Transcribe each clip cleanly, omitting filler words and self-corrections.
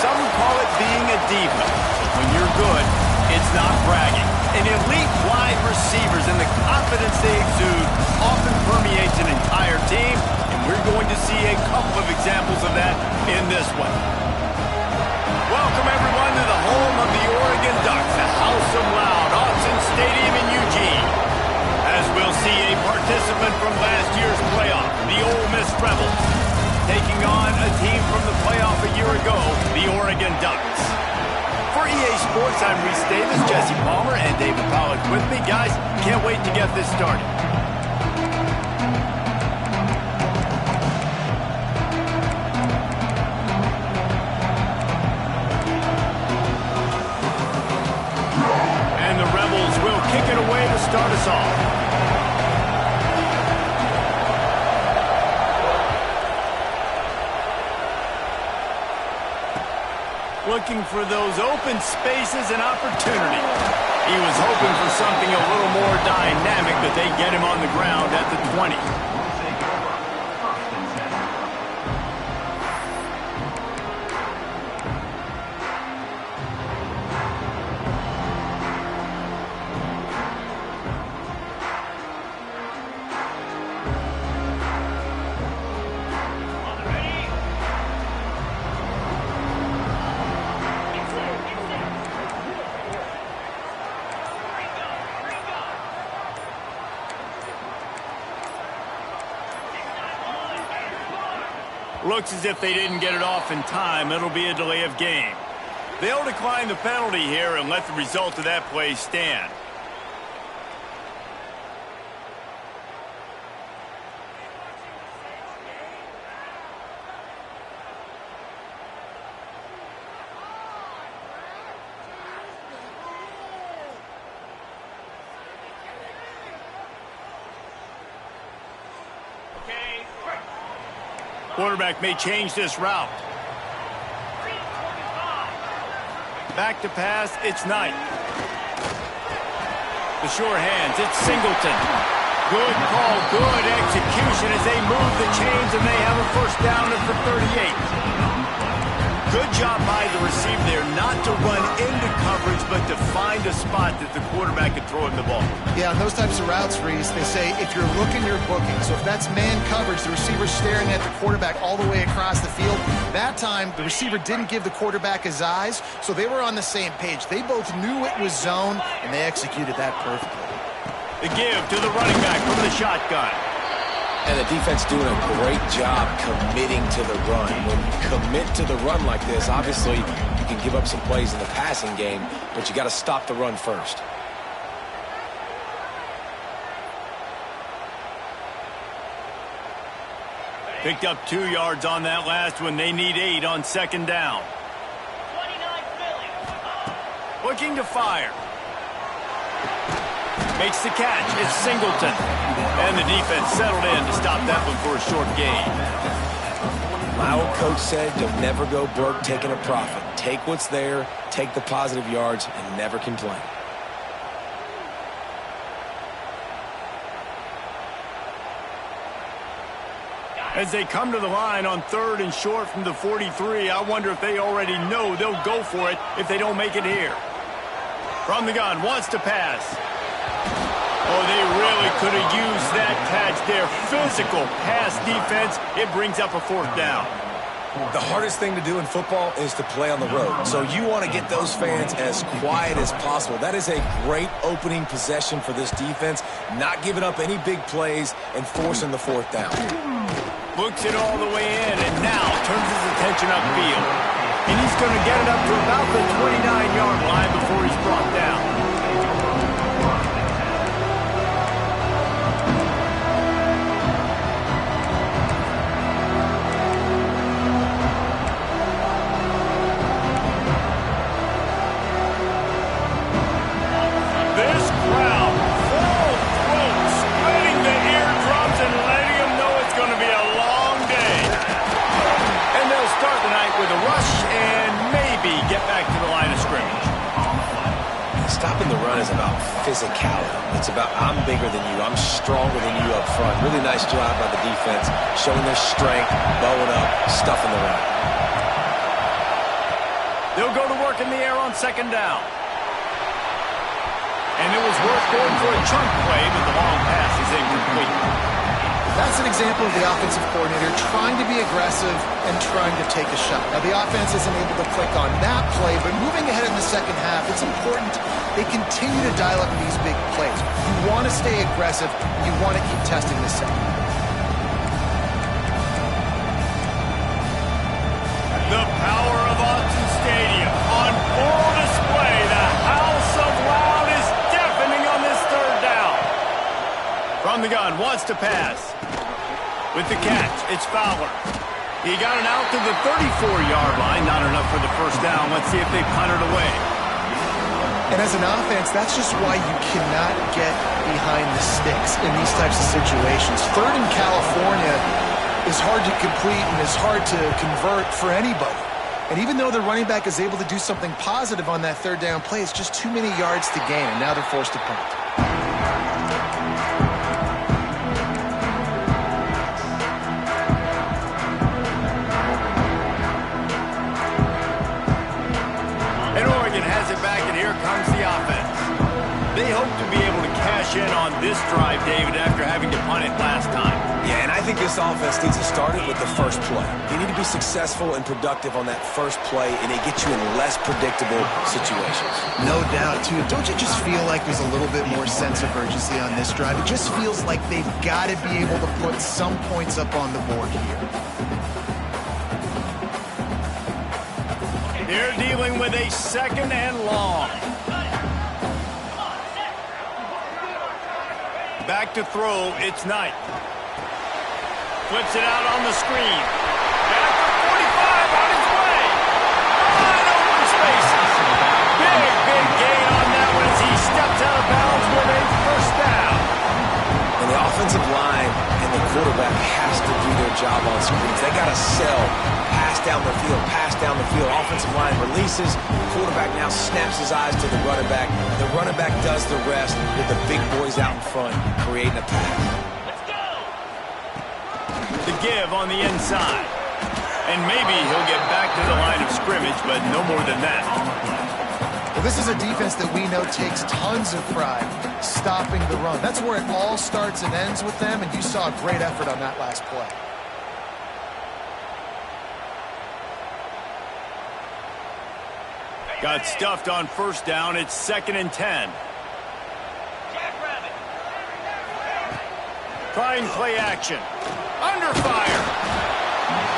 Some call it being a diva. When you're good, it's not bragging. And elite wide receivers and the confidence they exude often permeates an entire team, and we're going to see a couple of examples of that in this one. Welcome, everyone, to the home of the Oregon Ducks, the House of Loud, Autzen Stadium in Eugene. As we'll see a participant from last year's playoff, the Ole Miss Rebels, taking on a team from the playoff a year ago, the Oregon Ducks. For EA Sports, I'm Reese Davis, Jesse Palmer, and David Pollack with me. Guys, can't wait to get this started. And the Rebels will kick it away to start us off. Looking for those open spaces and opportunity. He was hoping for something a little more dynamic, but they get him on the ground at the 20. Looks as if they didn't get it off in time. It'll be a delay of game. They'll decline the penalty here and let the result of that play stand. Quarterback may change this route. Back to pass, it's Knight. The sure hands, it's Singleton. Good call, good execution as they move the chains and they have a first down at the 38. Good job by the receiver there not to run into coverage, but to find a spot that the quarterback could throw him the ball. Yeah, on those types of routes, Reese, they say if you're looking, you're booking. So if that's man coverage, the receiver's staring at the quarterback all the way across the field. That time, the receiver didn't give the quarterback his eyes, so they were on the same page. They both knew it was zone, and they executed that perfectly. The give to the running back from the shotgun. And the defense doing a great job committing to the run. When you commit to the run like this, obviously you can give up some plays in the passing game, but you got to stop the run first. Picked up 2 yards on that last one. They need 8 on second down. 29 Philly. Looking to fire. Makes the catch. It's Singleton. And the defense settled in to stop that one for a short gain. My old coach said you'll never go broke taking a profit. Take what's there, take the positive yards, and never complain. As they come to the line on 3rd and short from the 43, I wonder if they already know they'll go for it if they don't make it here. From the gun, wants to pass. Oh, they really could have used that catch there. Physical pass defense. It brings up a 4th down. The hardest thing to do in football is to play on the road. So you want to get those fans as quiet as possible. That is a great opening possession for this defense. Not giving up any big plays and forcing the 4th down. Looks it all the way in and now turns his attention upfield. And he's going to get it up to about the 29-yard line before he's brought down. Stopping the run is about physicality. It's about I'm bigger than you, I'm stronger than you up front. Really nice job by the defense, showing their strength, bowing up, stuffing the run. They'll go to work in the air on second down. And it was worth going for a chunk play, but the long pass is incomplete. That's an example of the offensive coordinator trying to be aggressive and trying to take a shot. Now, the offense isn't able to click on that play, but moving ahead in the second half, it's important they continue to dial up these big plays. You want to stay aggressive. You want to keep testing this out. The power of Autzen Stadium on full display. The house of loud is deafening on this third down. From the gun, wants to pass. With the catch, it's Fowler. He got it out to the 34-yard line. Not enough for the first down. Let's see if they punt it away. And as an offense, that's just why you cannot get behind the sticks in these types of situations. Third in California is hard to complete and is hard to convert for anybody. And even though the running back is able to do something positive on that third down play, it's just too many yards to gain, and now they're forced to punt. And Oregon has it back, and here comes the offense. They hope to be able to cash in on this drive, David, after having to punt it last time. Yeah, and I think this offense needs to start it with the first play. You need to be successful and productive on that first play, and it gets you in less predictable situations. No doubt, too. Don't you just feel like there's a little bit more sense of urgency on this drive? It just feels like they've got to be able to put some points up on the board here. They're dealing with a second and long. Back to throw, it's Knight. Flips it out on the screen. Back to 45 on his way. Wide open spaces. Big gain on that one as he steps out of bounds with a first down. And the offensive line and the quarterback has to do their job on screens. They got to sell. Pass down the field, pass down the field. Offensive line releases. Quarterback now snaps his eyes to the running back. The running back does the rest with the big boys out in front, creating a pass. Let's go! The give on the inside. And maybe he'll get back to the line of scrimmage, but no more than that. Well, this is a defense that we know takes tons of pride stopping the run. That's where it all starts and ends with them, and you saw a great effort on that last play. Got stuffed on first down. It's 2nd and 10. Jackrabbit. Trying play action. Under fire.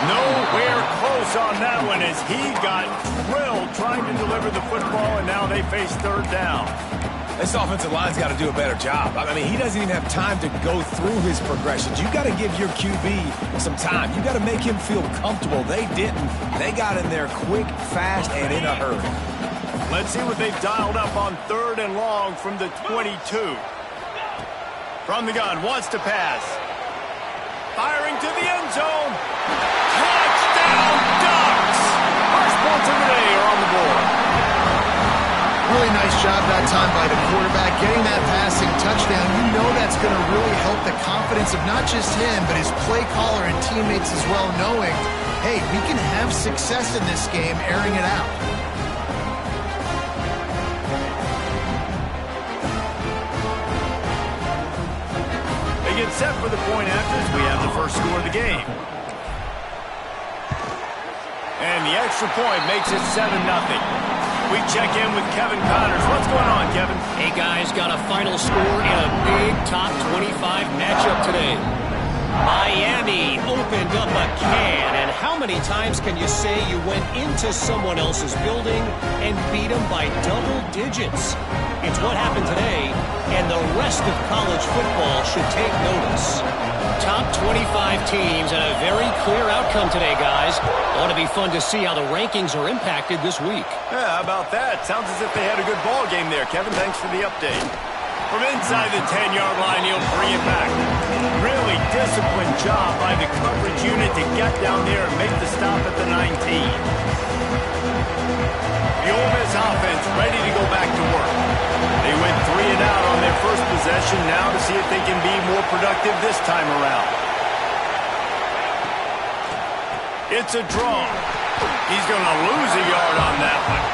Nowhere close on that one as he got drilled trying to deliver the football, and now they face third down. This offensive line's got to do a better job. I mean, he doesn't even have time to go through his progressions. You got to give your QB some time. You got to make him feel comfortable. They didn't. They got in there quick, fast, and in a hurry. Let's see what they've dialed up on third and long from the 22. From the gun, wants to pass. Firing to the end zone. Touchdown, Ducks! First points of the day are on the board. Really nice job that time by the quarterback, getting that passing touchdown. You know that's going to really help the confidence of not just him, but his play caller and teammates as well, knowing, hey, we can have success in this game airing it out. They get set for the point after as we have the first score of the game. And the extra point makes it 7-0. We check in with Kevin Connors. What's going on, Kevin? Hey, guys, got a final score in a big top 25 matchup today. Miami opened up a can, and how many times can you say you went into someone else's building and beat them by double digits? It's what happened today, and the rest of college football should take notice. Top 25 teams and a very clear outcome today, guys. Ought to be fun to see how the rankings are impacted this week. Yeah, how about that? Sounds as if they had a good ball game there. Kevin, thanks for the update. From inside the 10-yard line, he'll bring it back. Really disciplined job by the coverage unit to get down there and make the stop at the 19. The Ole Miss offense ready to go back to work. They went 3 and out on their first possession, now to see if they can be more productive this time around. It's a draw. He's going to lose a yard on that one.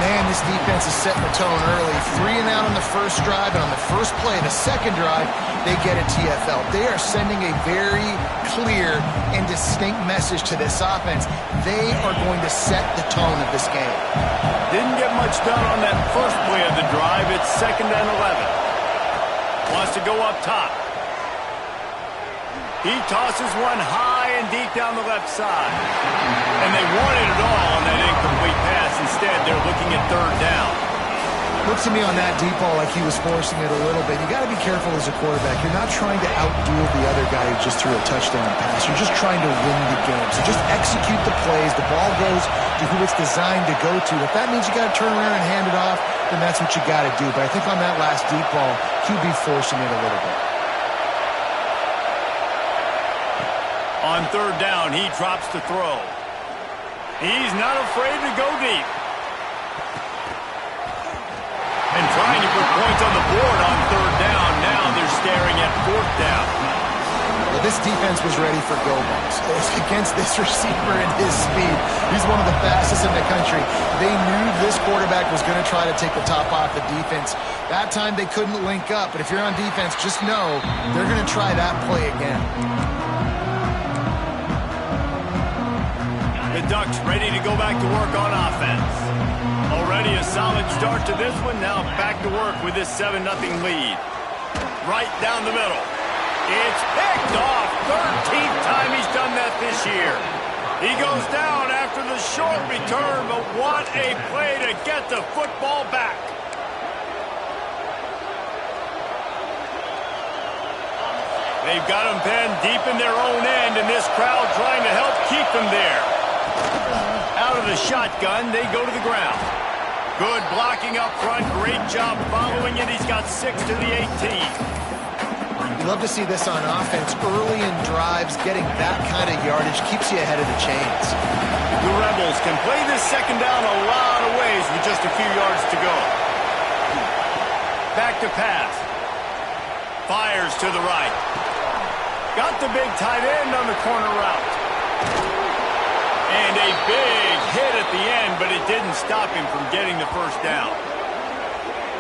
Man, this defense is setting the tone early. 3 and out on the first drive, and on the first play, the second drive, they get a TFL. They are sending a very clear and distinct message to this offense. They are going to set the tone of this game. Didn't get much done on that first play of the drive. It's 2nd and 11. Wants to go up top. He tosses one high and deep down the left side. And they wanted it all on that incomplete pass. Instead, they're looking at 3rd down. Looks to me on that deep ball like he was forcing it a little bit. You got to be careful as a quarterback. You're not trying to outduel the other guy who just threw a touchdown pass. You're just trying to win the game. So just execute the plays. The ball goes to who it's designed to go to. If that means you got to turn around and hand it off, then that's what you got to do. But I think on that last deep ball, he'd be forcing it a little bit. On 3rd down, he drops to throw. He's not afraid to go deep. And trying to put points on the board on 3rd down. Now they're staring at 4th down. Well, this defense was ready for go balls. Against this receiver and his speed, he's one of the fastest in the country. They knew this quarterback was going to try to take the top off the defense. That time they couldn't link up. But if you're on defense, just know they're going to try that play again. The Ducks ready to go back to work on offense. Already a solid start to this one. Now back to work with this 7-0 lead. Right down the middle. It's picked off. 13th time he's done that this year. He goes down after the short return, but what a play to get the football back. They've got him pinned deep in their own end, and this crowd trying to help keep him there. Out of the shotgun, they go to the ground. Good blocking up front. Great job following it. He's got 6 to the 18. You love to see this on offense. Early in drives, getting that kind of yardage keeps you ahead of the chains. The Rebels can play this 2nd down a lot of ways with just a few yards to go. Back to pass. Fires to the right. Got the big tight end on the corner route. And a big hit at the end, but it didn't stop him from getting the 1st down.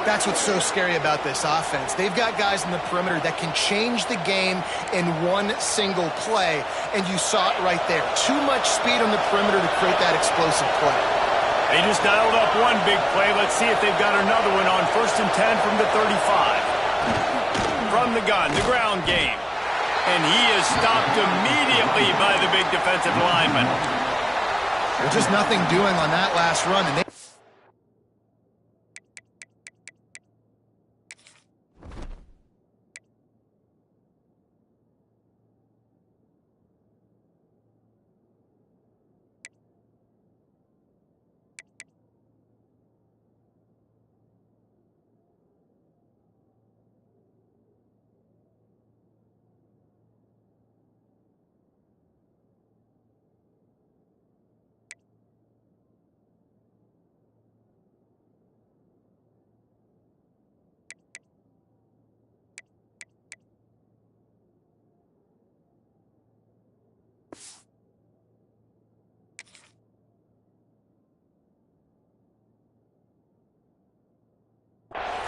That's what's so scary about this offense. They've got guys in the perimeter that can change the game in one single play, and you saw it right there. Too much speed on the perimeter to create that explosive play. They just dialed up one big play. Let's see if they've got another one on 1st and 10 from the 35. From the gun, the ground game. And he is stopped immediately by the big defensive lineman. There's just nothing doing on that last run. And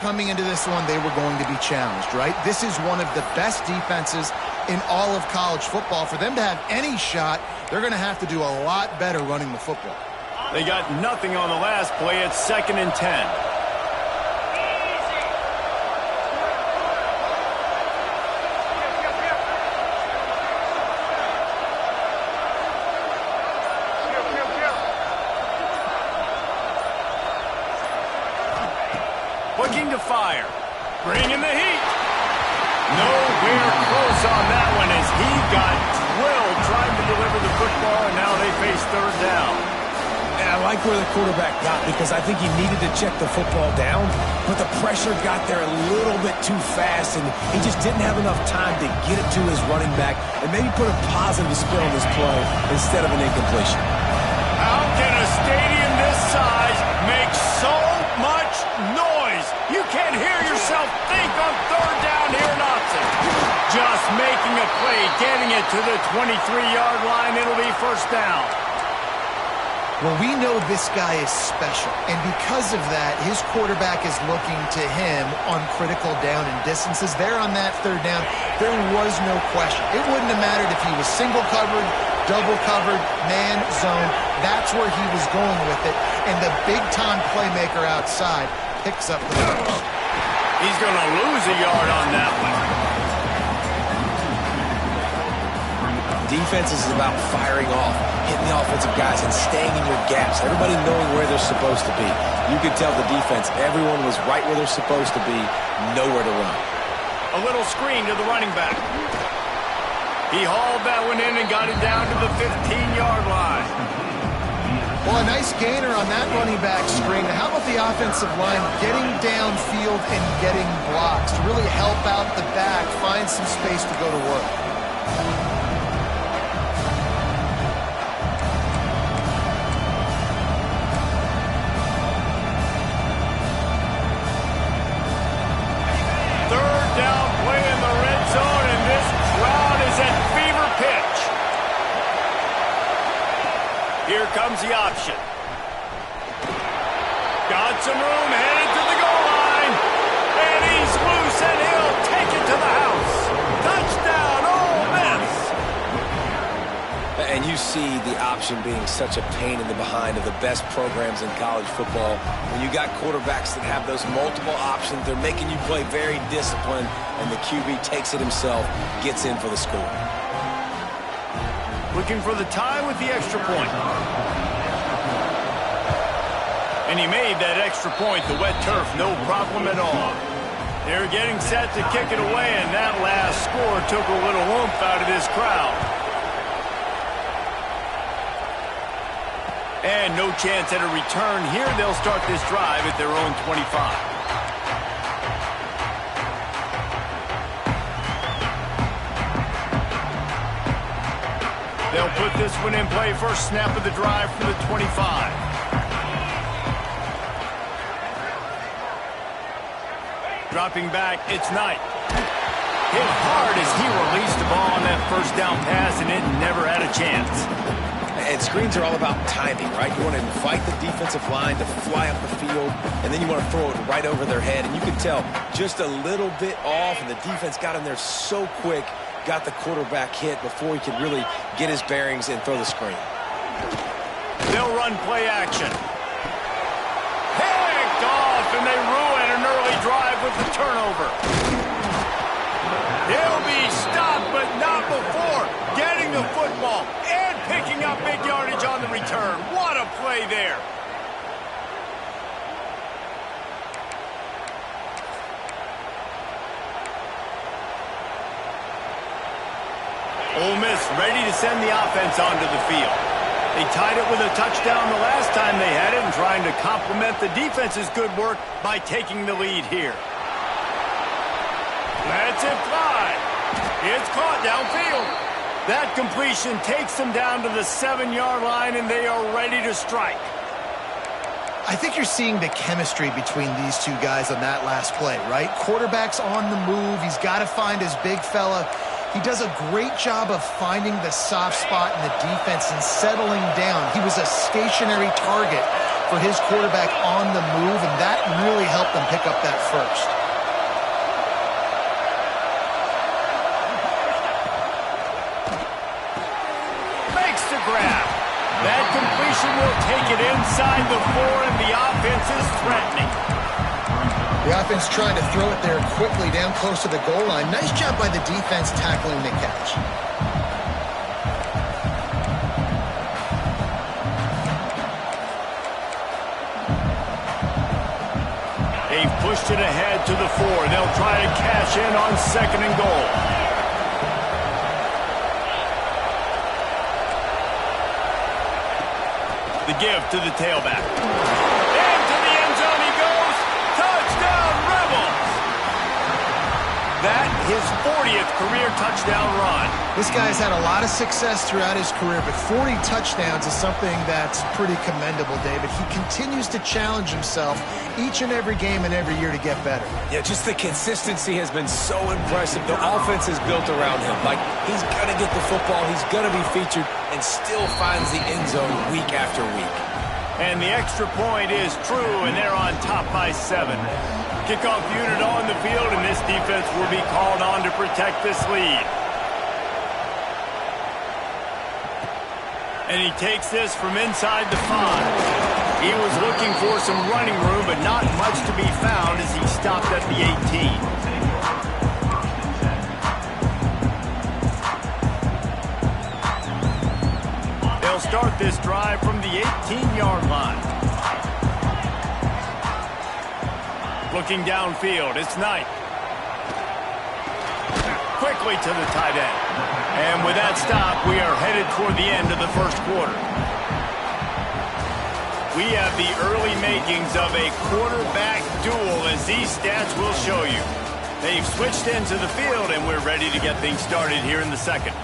coming into this one, they were going to be challenged, right? This is one of the best defenses in all of college football. For them to have any shot, they're going to have to do a lot better running the football. They got nothing on the last play. It's 2nd and 10. Looking to fire. Bringing the heat. Nowhere close on that one as he got drilled trying to deliver the football, and now they face 3rd down. And I like where the quarterback got because I think he needed to check the football down, but the pressure got there a little bit too fast, and he just didn't have enough time to get it to his running back and maybe put a positive spin on this play instead of an incompletion. How can a stadium this size make so much noise? You can't hear yourself think on 3rd down here in Austin. Just making a play, getting it to the 23-yard line. It'll be 1st down. Well, we know this guy is special, and because of that, his quarterback is looking to him on critical down and distances. There on that third down, there was no question. It wouldn't have mattered if he was single covered, double covered, man, zone. That's where he was going with it, and the big-time playmaker outside picks up the first. He's going to lose a yard on that one. Defense is about firing off, hitting the offensive guys, and staying in your gaps. Everybody knowing where they're supposed to be. You could tell the defense, everyone was right where they're supposed to be, nowhere to run. A little screen to the running back. He hauled that one in and got it down to the 15-yard line. Well, a nice gainer on that running back screen. How about the offensive line getting downfield and getting blocks to really help out the back, find some space to go to work? Here comes the option. Got some room, headed to the goal line. And he's loose, and he'll take it to the house. Touchdown, Ole Miss. And you see the option being such a pain in the behind of the best programs in college football. When you got quarterbacks that have those multiple options, they're making you play very disciplined, and the QB takes it himself, gets in for the score. Looking for the tie with the extra point. And he made that extra point, the wet turf, no problem at all. They're getting set to kick it away, and that last score took a little oomph out of this crowd. And no chance at a return here. They'll start this drive at their own 25. They'll put this one in play. First snap of the drive from the 25. Dropping back, it's Knight. Hit hard as he released the ball on that first down pass, and it never had a chance. And screens are all about timing, right? You want to invite the defensive line to fly up the field, and then you want to throw it right over their head. And you can tell just a little bit off, and the defense got in there so quick, got the quarterback hit before he could really get his bearings and throw the screen. They'll run play action. Picked off, and they ruin an early drive with the turnover. He'll be stopped, but not before getting the football and picking up big yardage on the return. What a play there. Ole Miss ready to send the offense onto the field. They tied it with a touchdown the last time they had it and trying to complement the defense's good work by taking the lead here. Lets it fly. It's caught downfield. That completion takes them down to the 7-yard line, and they are ready to strike. I think you're seeing the chemistry between these two guys on that last play, right? Quarterback's on the move. He's got to find his big fella. He does a great job of finding the soft spot in the defense and settling down. He was a stationary target for his quarterback on the move, and that really helped them pick up that first. Makes the grab. That completion will take it inside the 4, and the offense is threatening. The offense trying to throw it there quickly down close to the goal line. Nice job by the defense tackling the catch. They've pushed it ahead to the 4. They'll try to cash in on 2nd and goal. The give to the tailback. Into the end zone he goes. Touchdown, Rebels! that his 40th career touchdown run. This guy's had a lot of success throughout his career, but 40 touchdowns is something that's pretty commendable, David. He continues to challenge himself each and every game and every year to get better. Yeah, just the consistency has been so impressive. The offense is built around him. Like, he's going to get the football, he's going to be featured, and still finds the end zone week after week. And the extra point is true, and they're on top by 7. Kickoff unit on the field, and this defense will be called on to protect this lead. And he takes this from inside the 5. He was looking for some running room, but not much to be found as he stopped at the 18. They'll start this drive from the 18-yard line. Looking downfield, it's Knight. Quickly to the tight end. And with that stop, we are headed toward the end of the first quarter. We have the early makings of a quarterback duel, as these stats will show you. They've switched into the field, and we're ready to get things started here in the second.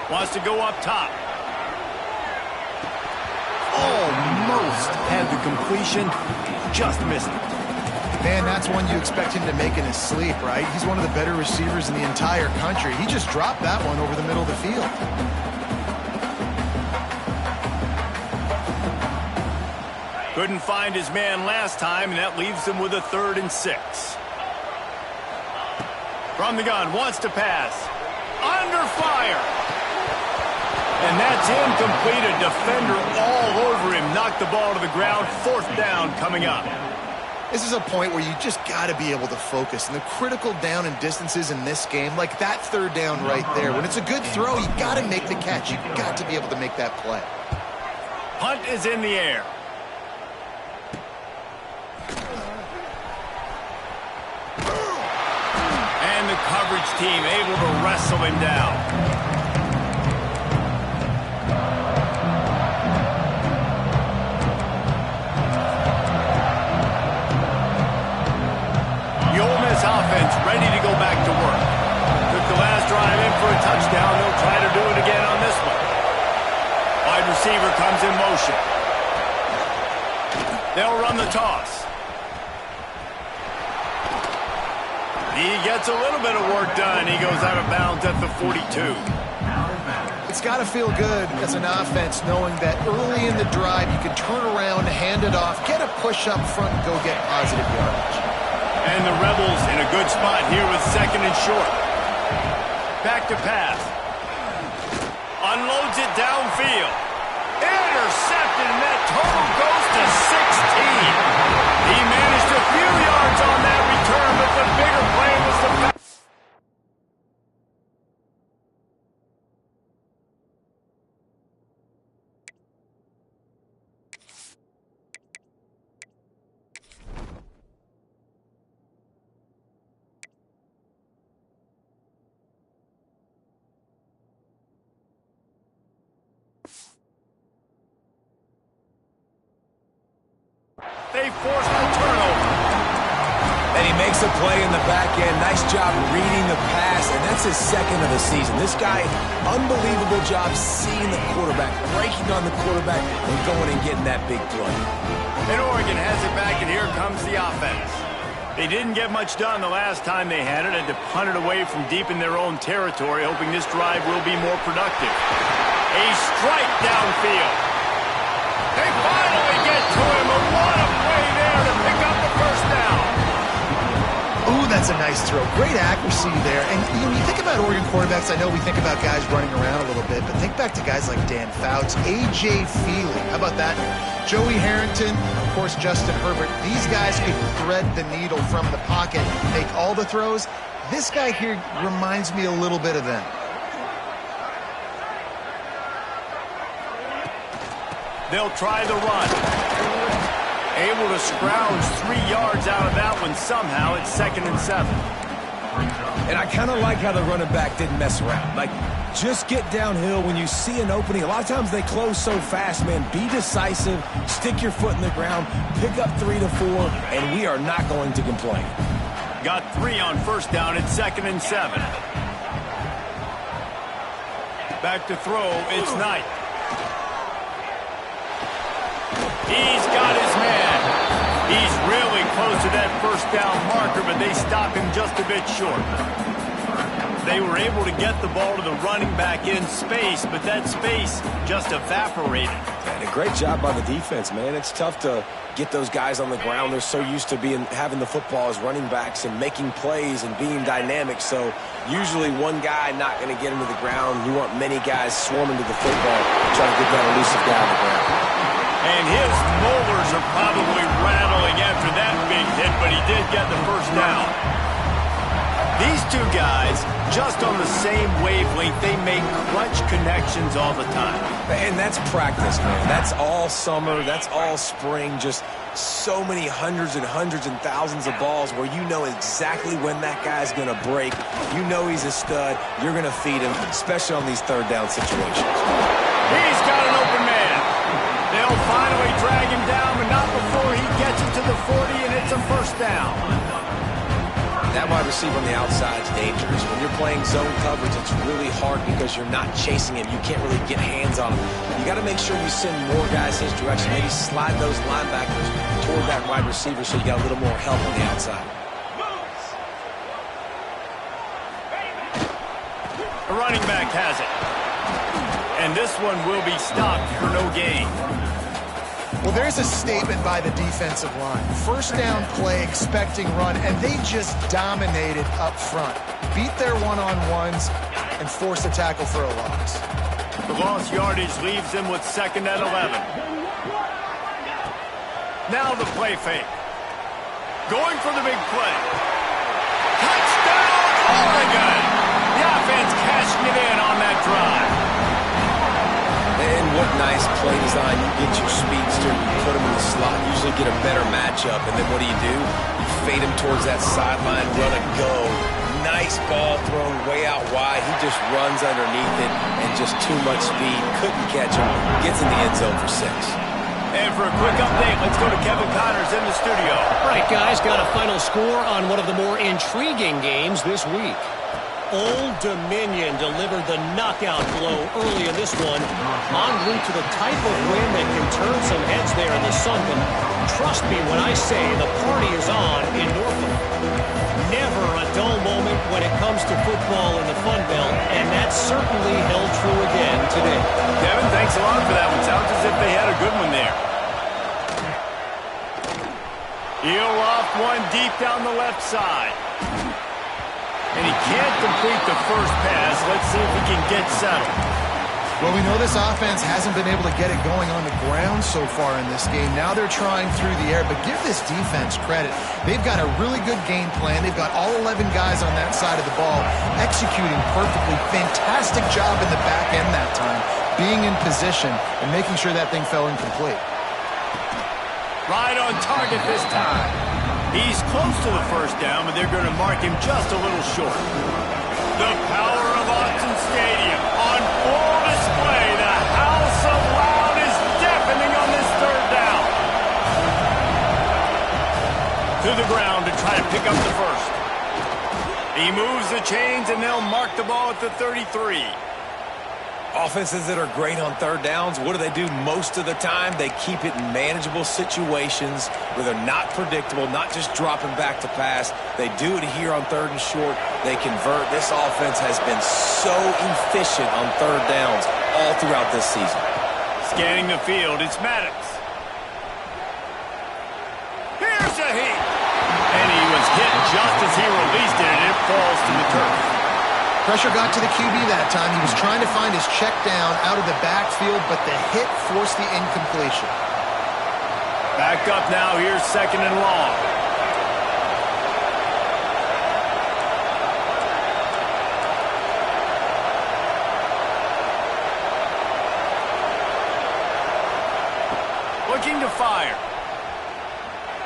Wants to go up top. Almost had the completion, just missed it. Man, that's one you expect him to make in his sleep, right? He's one of the better receivers in the entire country. He just dropped that one over the middle of the field. Couldn't find his man last time, and that leaves him with a 3rd and 6. From the gun, wants to pass. Under fire. And that's incomplete. A defender all over him. Knocked the ball to the ground. 4th down coming up. This is a point where you just got to be able to focus. And the critical down and distances in this game, like that 3rd down right there, when it's a good throw, you got to make the catch. You got to be able to make that play. Punt is in the air. And the coverage team able to wrestle him down. Offense ready to go back to work. Took the last drive in for a touchdown. They'll try to do it again on this one. Wide receiver comes in motion. They'll run the toss. He gets a little bit of work done. He goes out of bounds at the 42. It's got to feel good as an offense knowing that early in the drive you can turn around, hand it off, get a push up front, and go get positive yardage. And the Rebels in a good spot here with 2nd and short. Back to pass. Unloads it downfield. Intercepted, and that total goes to 16. He managed a few yards on that return, but the bigger play was the... They forced a turnover. And he makes a play in the back end. Nice job reading the pass, and that's his 2nd of the season. This guy, unbelievable job seeing the quarterback, breaking on the quarterback, and going and getting that big play. And Oregon has it back, and here comes the offense. They didn't get much done the last time they had it. Had to punt it away from deep in their own territory, hoping this drive will be more productive. A strike downfield. They finally get to him. What a play there to pick up the 1st down. Ooh, that's a nice throw. Great accuracy there. And when you think about Oregon quarterbacks, I know we think about guys running around a little bit, but think back to guys like Dan Fouts, A.J. Feely. How about that? Joey Harrington, of course, Justin Herbert. These guys could thread the needle from the pocket, make all the throws. This guy here reminds me a little bit of them. They'll try the run. Able to scrounge 3 yards out of that one somehow. It's 2nd and 7. And I kind of like how the running back didn't mess around. Like, just get downhill when you see an opening. A lot of times they close so fast, man. Be decisive, stick your foot in the ground, pick up 3 to 4, and we are not going to complain. Got 3 on first down. It's 2nd and 7. Back to throw. It's Knight. He's got his man. He's really close to that first down marker, but they stop him just a bit short. They were able to get the ball to the running back in space, but that space just evaporated. And a great job by the defense, man. It's tough to get those guys on the ground. They're so used to having the football as running backs and making plays and being dynamic. So usually one guy not going to get him to the ground. You want many guys swarming to the football, trying to get that elusive guy on the ground. And his molars are probably rattling after that big hit, but he did get the first down. These two guys, just on the same wavelength, they make clutch connections all the time. And that's practice, man. That's all summer. That's all spring. Just so many hundreds and thousands of balls where you know exactly when that guy's going to break. You know he's a stud. You're going to feed him, especially on these third down situations. He's got an open man. They'll finally drag him down, but not before he gets it to the 40, and it's a first down. That wide receiver on the outside is dangerous. When you're playing zone coverage, it's really hard because you're not chasing him. You can't really get hands on him. You got to make sure you send more guys his direction. Maybe slide those linebackers toward that wide receiver so you got a little more help on the outside. The running back has it. And this one will be stopped for no gain. Well, there's a statement by the defensive line. First down play, expecting run, and they just dominated up front. Beat their one-on-ones and forced a tackle for a loss. The lost yardage leaves them with 2nd and 11. Now the play fake. Going for the big play. Touchdown, Oregon! The offense cashing it in on that drive. And what nice play design. You get your speedster, you put him in the slot, usually get a better matchup, and then what do? You fade him towards that sideline, run a go. Nice ball thrown way out wide. He just runs underneath it, and just too much speed. Couldn't catch him. Gets in the end zone for 6. And for a quick update, let's go to Kevin Connors in the studio. All right, guys, got a final score on one of the more intriguing games this week. Old Dominion delivered the knockout blow early in this one, en route to the type of win that can turn some heads there in the Sunken. Trust me when I say the party is on in Norfolk. Never a dull moment when it comes to football in the Fun Belt, and that certainly held true again today. Kevin, thanks a lot for that one. Sounds as if they had a good one there. He'll loft one deep down the left side. And he can't complete the first pass. Let's see if he can get settled. Well, we know this offense hasn't been able to get it going on the ground so far in this game. Now they're trying through the air, but give this defense credit. They've got a really good game plan. They've got all 11 guys on that side of the ball executing perfectly. Fantastic job in the back end that time, being in position and making sure that thing fell incomplete. Right on target this time. He's close to the first down, but they're going to mark him just a little short. The power of Autzen Stadium on full display. The house of loud is deafening on this third down. To the ground to try to pick up the first. He moves the chains, and they'll mark the ball at the 33. Offenses that are great on third downs, what do? Most of the time, they keep it in manageable situations where they're not predictable, not just dropping back to pass. They do it here on 3rd and short. They convert. This offense has been so efficient on third downs all throughout this season. Scanning the field, it's Maddox. Here's a hit. And he was hit just as he released it, and it falls to the turf. Pressure got to the QB that time. He was trying to find his check down out of the backfield, but the hit forced the incompletion. Back up now. Here's 2nd and long. Looking to fire.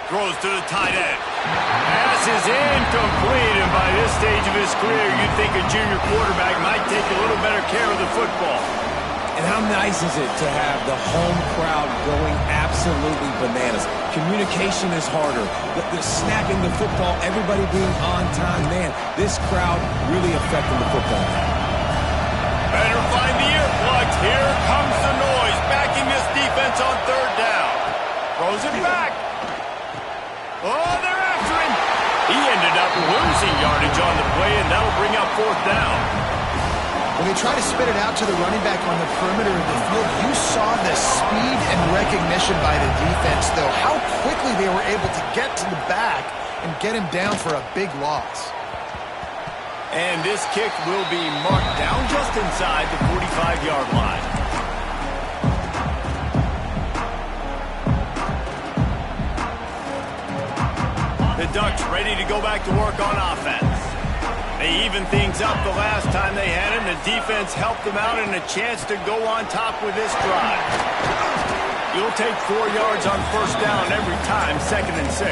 Throws to the tight end. Has pass is incomplete, and by this stage of his career, you'd think a junior quarterback might take a little better care of the football. And how nice is it to have the home crowd going absolutely bananas? Communication is harder. The snapping the football, everybody being on time. Man, this crowd really affecting the football. Better find the earplugs. Here comes the noise, backing this defense on third down. Throws it back. Oh, they're after him. He ended up losing yardage on the play, and that'll bring up fourth down. When they try to spit it out to the running back on the perimeter of the field, you saw the speed and recognition by the defense, though. How quickly they were able to get to the back and get him down for a big loss. And this kick will be marked down just inside the 45-yard line. The Ducks ready to go back to work on offense. They evened things up the last time they had it, and the defense helped them out and a chance to go on top with this drive. You'll take 4 yards on first down every time, 2nd and 6.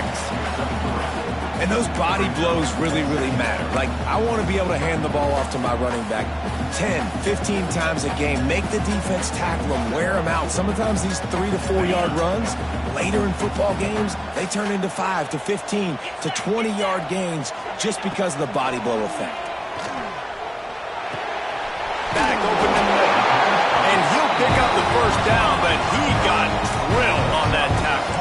And those body blows really, really matter. Like, I want to be able to hand the ball off to my running back 10, 15 times a game. Make the defense tackle them, wear them out. Sometimes these 3 to 4 yard runs, later in football games, they turn into 5 to 15 to 20-yard gains just because of the body blow effect. Back open in the middle. And he'll pick up the first down, but he got drilled on that tackle.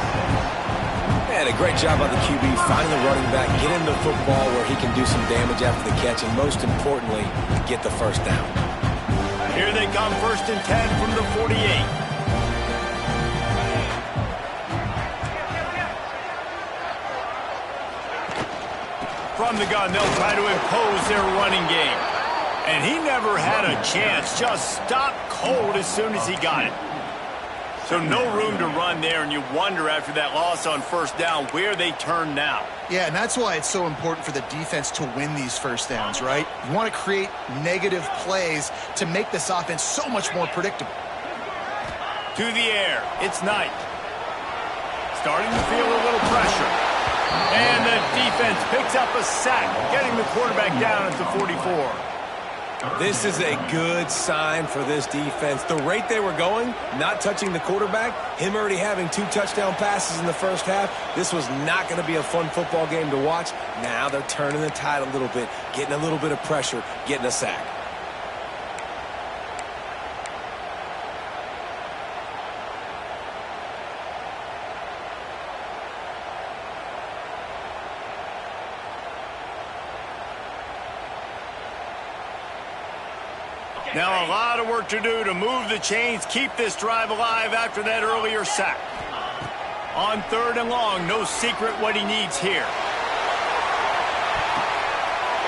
And a great job by the QB finding the running back, get him the football where he can do some damage after the catch, and most importantly, get the first down. Here they come, 1st and 10 from the 48. From the gun, they'll try to impose their running game. And he never had a chance, just stopped cold as soon as he got it. So no room to run there, and you wonder after that loss on first down where they turn now. Yeah, and that's why it's so important for the defense to win these first downs, right? You want to create negative plays to make this offense so much more predictable. To the air, it's Knight. Starting to feel a little pressure. And the defense picks up a sack, getting the quarterback down at the 44. This is a good sign for this defense. The rate they were going, not touching the quarterback, him already having 2 touchdown passes in the first half, this was not going to be a fun football game to watch. Now they're turning the tide a little bit, getting a little bit of pressure, getting a sack. Now a lot of work to do to move the chains, keep this drive alive after that earlier sack. On 3rd and long, no secret what he needs here.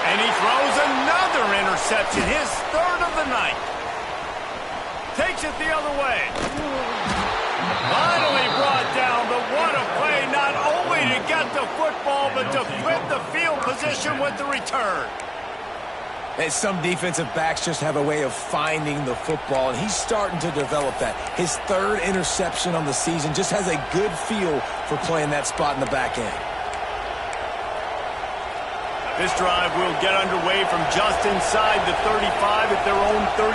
And he throws another interception, his 3rd of the night. Takes it the other way. Finally brought down, but what a play, not only to get the football, but to flip the field position with the return. And some defensive backs just have a way of finding the football, and he's starting to develop that. His 3rd interception on the season, just has a good feel for playing that spot in the back end. This drive will get underway from just inside the 35 at their own 34.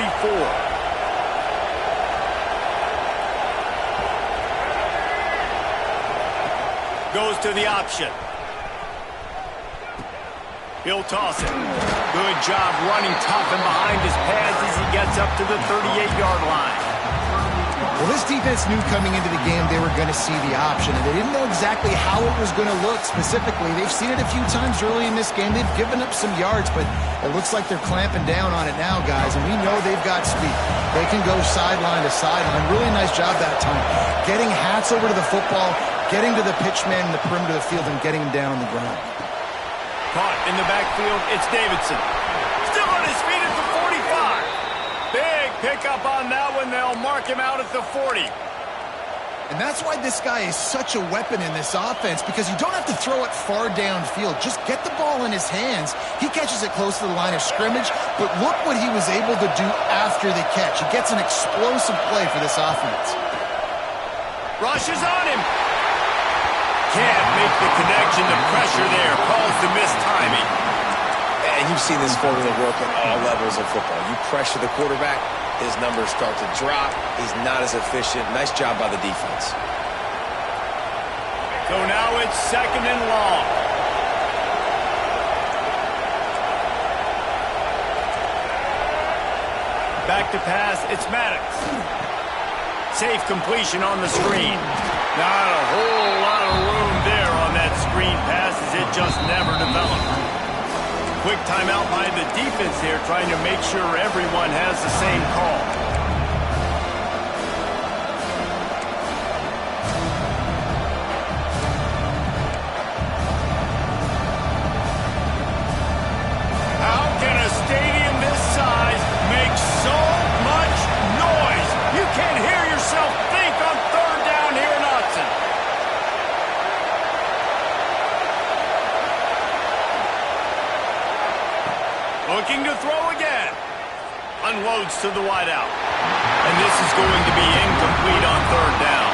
Goes to the option. He'll toss it. Good job running tough and behind his pads as he gets up to the 38-yard line. Well, this defense knew coming into the game they were going to see the option, and they didn't know exactly how it was going to look specifically. They've seen it a few times early in this game. They've given up some yards, but it looks like they're clamping down on it now, guys, and we know they've got speed. They can go sideline to sideline. Really nice job that time. Getting Hats over to the football, getting to the pitch man in the perimeter of the field, and getting him down on the ground. Caught in the backfield, it's Davidson. Still on his feet at the 45. Big pickup on that one. They'll mark him out at the 40. And that's why this guy is such a weapon in this offense, because you don't have to throw it far downfield. Just get the ball in his hands. He catches it close to the line of scrimmage, but look what he was able to do after the catch. He gets an explosive play for this offense. Rush is on him. can't make the connection. The pressure there caused the missed timing. And you've seen this formula work at all levels of football. You pressure the quarterback, his numbers start to drop. He's not as efficient. Nice job by the defense. So now it's 2nd and long. Back to pass, it's Maddox. Safe completion on the screen. Not a whole lot of room there on that screen pass as it just never developed. Quick timeout by the defense here, trying to make sure everyone has the same call. How can a stadium this size make so much noise? You can't hear yourself think on 3rd down here in Autzen. Looking to throw again. Unloads to the wideout. And this is going to be incomplete on 3rd down.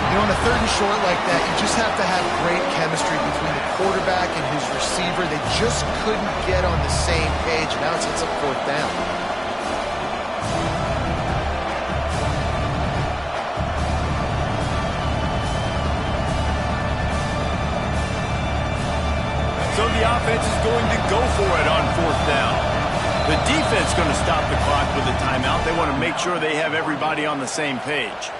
You know, on a 3rd and short like that, you just have to have great chemistry between the quarterback and his receiver. They just couldn't get on the same page. Now it's a 4th down. So the offense is going to go for it on 4th down. The defense going to stop the clock with a timeout. They want to make sure they have everybody on the same page.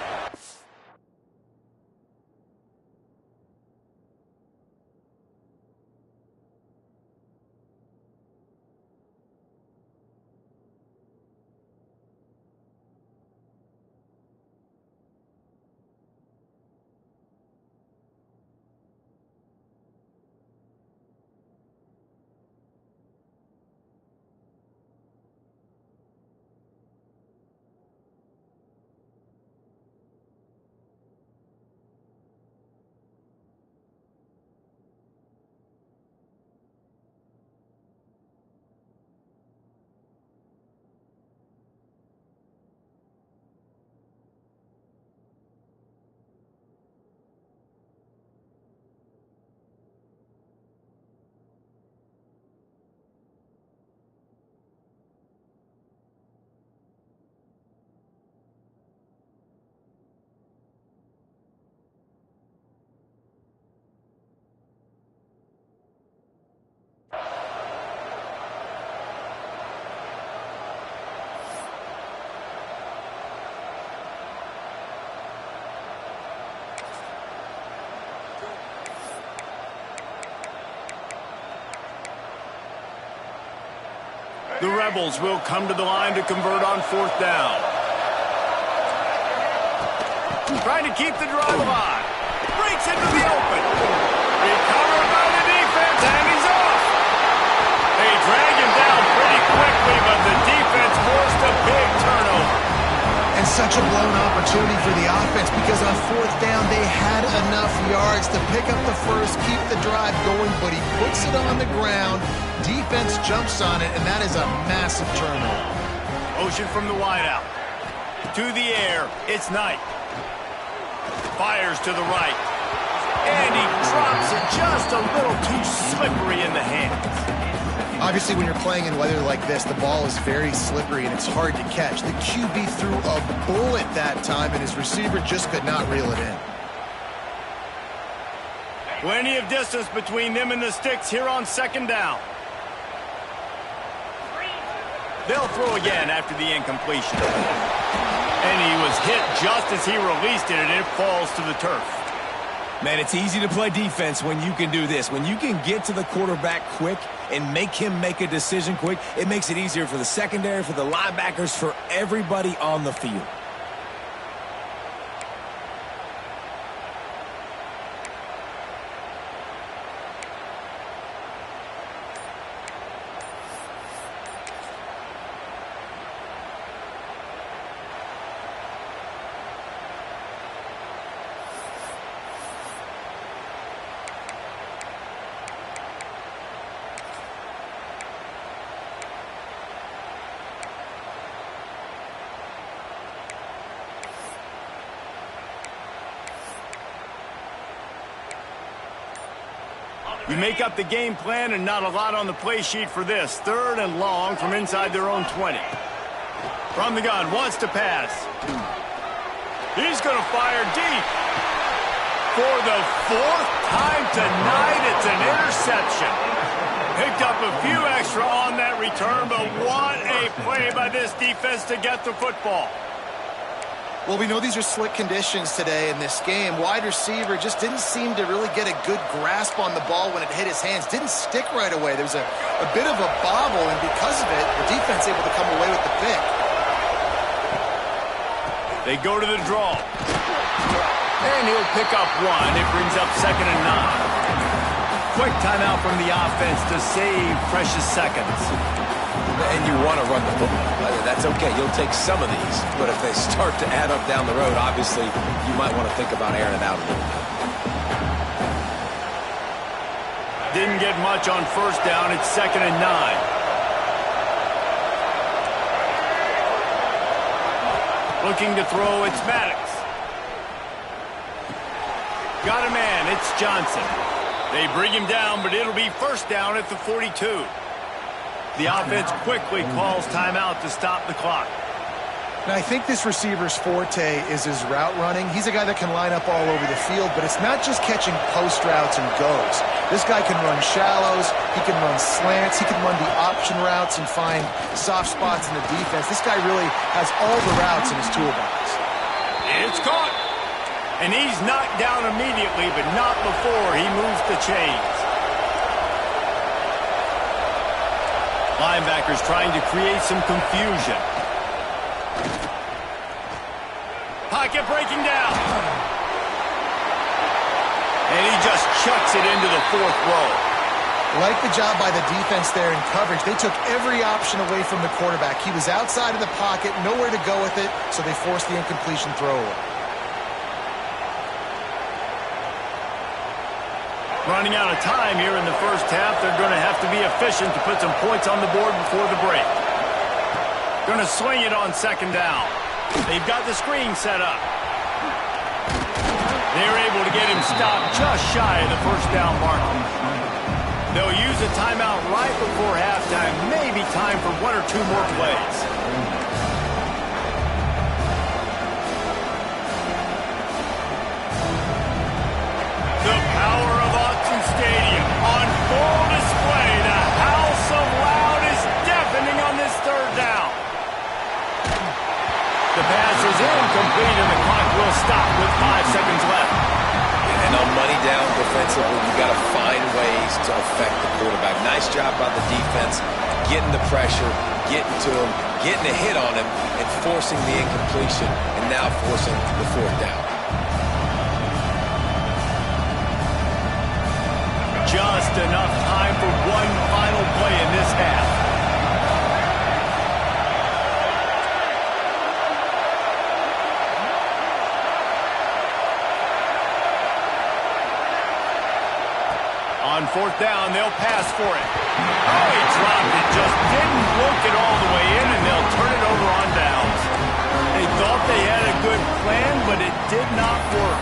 The Rebels will come to the line to convert on 4th down. Trying to keep the drive alive. Breaks into the open. Recovered by the defense, and he's off. They drag him down pretty quickly, but the defense forced a big turnover. And such a blown opportunity for the offense because on 4th down, they had enough yards to pick up the first, keep the drive going, but he puts it on the ground. Defense jumps on it, and that is a massive turnover. Motion from the wideout. To the air, it's Knight. Fires to the right. And he drops it just a little too slippery in the hands. Obviously, when you're playing in weather like this, the ball is very slippery and it's hard to catch. The QB threw a bullet that time, and his receiver just could not reel it in. Plenty of distance between them and the sticks here on 2nd down. They'll throw again after the incompletion. And he was hit just as he released it, and it falls to the turf. Man, it's easy to play defense when you can do this. When you can get to the quarterback quick and make him make a decision quick, it makes it easier for the secondary, for the linebackers, for everybody on the field. You make up the game plan and not a lot on the play sheet for this. 3rd and long from inside their own 20. From the gun, wants to pass. He's going to fire deep. For the 4th time tonight, it's an interception. Picked up a few extra on that return, but what a play by this defense to get the football. Well, we know these are slick conditions today in this game. Wide receiver just didn't seem to really get a good grasp on the ball when it hit his hands. Didn't stick right away. There was a bit of a bobble, and because of it, the defense able to come away with the pick. They go to the draw. And he'll pick up 1. It brings up 2nd and 9. Quick timeout from the offense to save precious seconds. And you want to run the football. That's okay. You'll take some of these. But if they start to add up down the road, obviously, you might want to think about airing it out a little bit. Didn't get much on 1st down. It's 2nd and 9. Looking to throw, it's Maddox. Got a man, it's Johnson. They bring him down, but it'll be 1st down at the 42. The offense quickly calls timeout to stop the clock. Now, I think this receiver's forte is his route running. He's a guy that can line up all over the field, but it's not just catching post routes and goes. This guy can run shallows, he can run slants, he can run the option routes and find soft spots in the defense. This guy really has all the routes in his toolbox. It's caught. And he's knocked down immediately, but not before he moves the chains. Linebackers trying to create some confusion. Pocket breaking down. And he just chucks it into the 4th row. Like the job by the defense there in coverage. They took every option away from the quarterback. He was outside of the pocket, nowhere to go with it, so they forced the incompletion throwaway. Running out of time here in the 1st half. They're going to have to be efficient to put some points on the board before the break. Going to swing it on 2nd down. They've got the screen set up. They're able to get him stopped just shy of the 1st down marker. They'll use a timeout right before halftime. Maybe time for 1 or 2 more plays. The power of Autzen Stadium on full display. The house of loud is deafening on this 3rd down. The pass is incomplete and the clock will stop with 5 seconds left. And on money down defensively, you got to find ways to affect the quarterback. Nice job by the defense, getting the pressure, getting to him, getting a hit on him, and forcing the incompletion, and now forcing the 4th down. Just enough time for 1 final play in this half. On 4th down, they'll pass for it. Oh, he dropped it. Just didn't look it all the way in, and they'll turn it over on downs. They thought they had a good plan, but it did not work.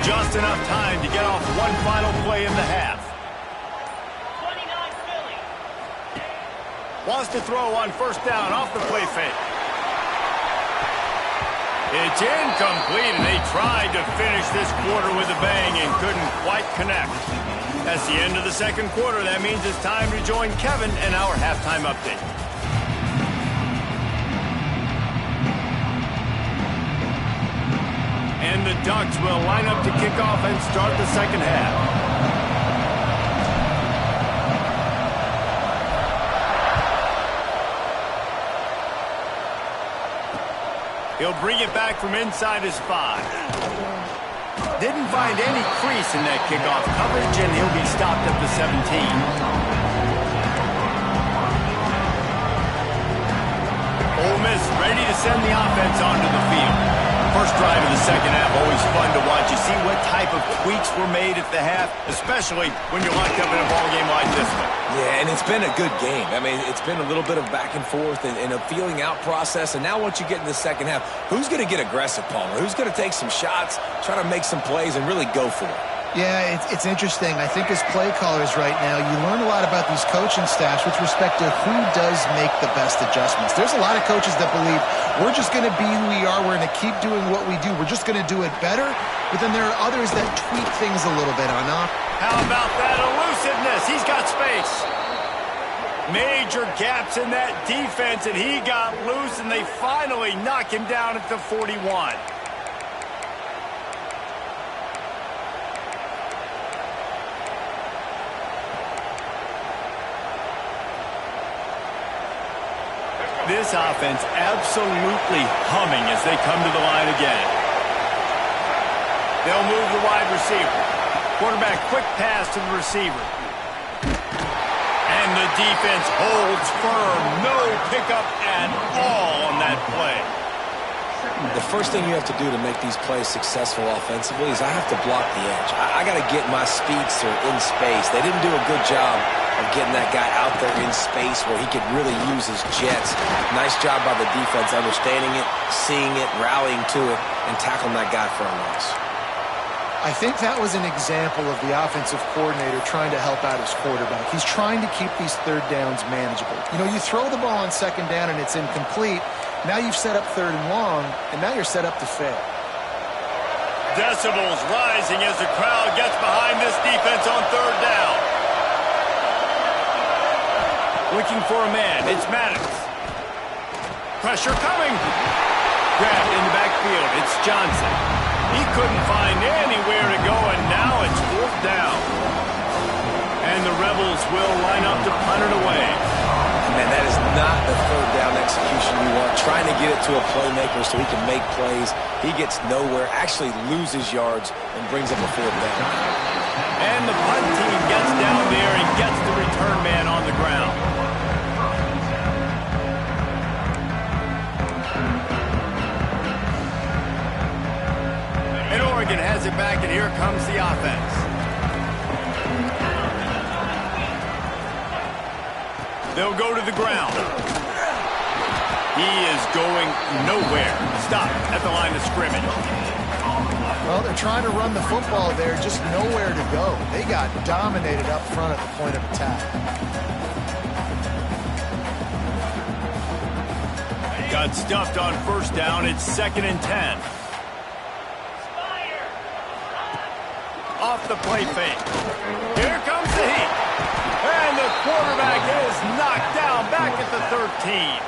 Just enough time to get off 1 final play in the half. 29 Philly. Wants to throw on 1st down off the play fake. It's incomplete, and they tried to finish this quarter with a bang and couldn't quite connect. That's the end of the 2nd quarter. That means it's time to join Kevin and our halftime update. And the Ducks will line up to kick off and start the 2nd half. He'll bring it back from inside his 5. Didn't find any crease in that kickoff coverage, and he'll be stopped at the 17. Ole Miss ready to send the offense onto the field. First drive of the the second half, always fun to watch. You see what type of tweaks were made at the half, especially when you're locked up in a ball game like this one. Yeah, and it's been a good game. I mean, it's been a little bit of back and forth and a feeling out process. And now once you get in the second half, who's going to get aggressive, Palmer? Who's going to take some shots, try to make some plays, and really go for it? Yeah, it's interesting. I think as play callers right now, you learn a lot about these coaching staffs with respect to who does make the best adjustments. There's a lot of coaches that believe we're just going to be who we are. We're going to keep doing what we do. We're just going to do it better. But then there are others that tweak things a little bit on off. How about that elusiveness? He's got space. Major gaps in that defense, and he got loose, and they finally knock him down at the 41. This offense absolutely humming as they come to the line again. They'll move the wide receiver. Quarterback quick pass to the receiver. And the defense holds firm. No pickup at all on that play. The first thing you have to do to make these plays successful offensively is I have to block the edge. I got to get my speedster in space. They didn't do a good job of getting that guy out there in space where he could really use his jets. Nice job by the defense understanding it, seeing it, rallying to it, and tackling that guy for a loss. I think that was an example of the offensive coordinator trying to help out his quarterback. He's trying to keep these third downs manageable. You know, you throw the ball on second down and it's incomplete. Now you've set up third and long, and now you're set up to fail. Decibels rising as the crowd gets behind this defense on third down. Looking for a man. It's Maddox. Pressure coming. Grabbed in the backfield. It's Johnson. He couldn't find anywhere to go, and now it's fourth down. And the Rebels will line up to punt it away. Man, that is not the third down execution you want. Trying to get it to a playmaker so he can make plays. He gets nowhere, actually loses yards, and brings up a fourth down. And the punt team gets down there and gets the return man on the ground. And Oregon has it back, and here comes the offense. They'll go to the ground. He is going nowhere. Stop at the line of scrimmage. Well, they're trying to run the football there, just nowhere to go. They got dominated up front at the point of attack. Got stuffed on first down. It's 2nd and 10. Off the play fake. Here comes the heat. And the quarterback is knocked down back at the 13.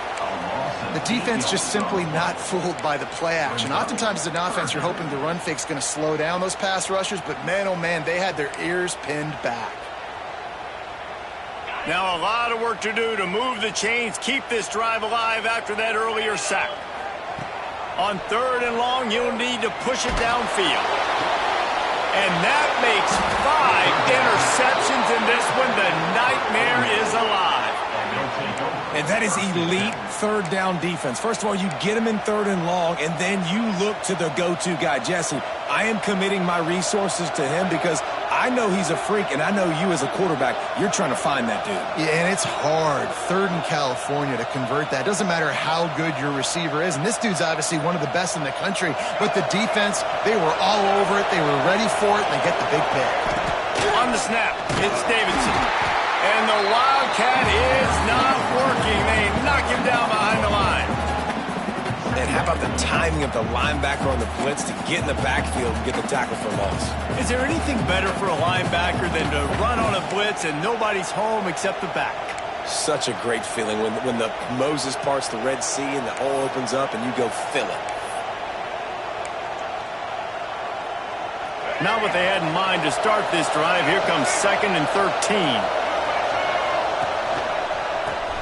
The defense just simply not fooled by the play action. Oftentimes as an offense, you're hoping the run fake's going to slow down those pass rushers, but man, oh man, they had their ears pinned back. Now a lot of work to do to move the chains, keep this drive alive after that earlier sack. On third and long, you'll need to push it downfield. And that makes 5 interceptions in this one. The nightmare is alive. And that is elite third down defense. First of all, you get him in third and long, and then you look to the go-to guy. Jesse, I am committing my resources to him because I know he's a freak, and I know you as a quarterback, you're trying to find that dude. Yeah, and it's hard, third in California, to convert that. Doesn't matter how good your receiver is, and this dude's obviously one of the best in the country, but the defense, they were all over it, they were ready for it, and they get the big pick. On the snap, it's Davidson. And the Wildcat is not working. They knock him down behind the line. And how about the timing of the linebacker on the blitz to get in the backfield and get the tackle for loss? Is there anything better for a linebacker than to run on a blitz and nobody's home except the back? Such a great feeling when the Moses parts the Red Sea and the hole opens up and you go fill it. Not what they had in mind to start this drive. Here comes 2nd and 13.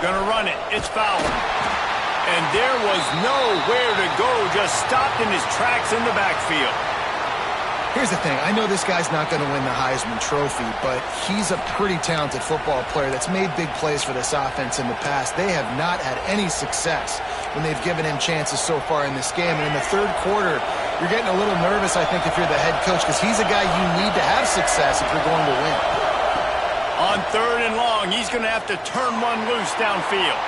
Gonna run it. It's Fowler. And there was nowhere to go. Just stopped in his tracks in the backfield. Here's the thing. I know this guy's not going to win the Heisman Trophy, but he's a pretty talented football player that's made big plays for this offense in the past. They have not had any success when they've given him chances so far in this game. And in the third quarter, You're getting a little nervous, I think, if you're the head coach, because he's a guy you need to have success if you're going to win. On 3rd and long, he's going to have to turn one loose downfield.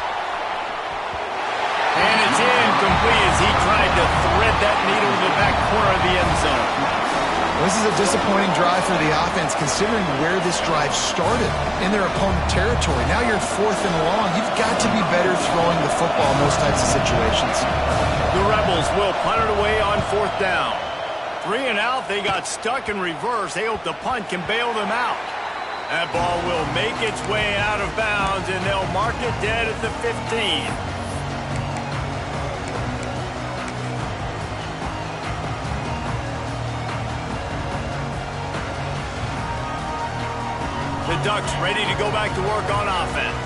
And it's incomplete as he tried to thread that needle in the back corner of the end zone. This is a disappointing drive for the offense, considering where this drive started, in their opponent territory. Now you're 4th and long. You've got to be better throwing the football in those types of situations. The Rebels will punt it away on 4th down. 3 and out, they got stuck in reverse. They hope the punt can bail them out. That ball will make its way out of bounds, and they'll mark it dead at the 15. The Ducks ready to go back to work on offense.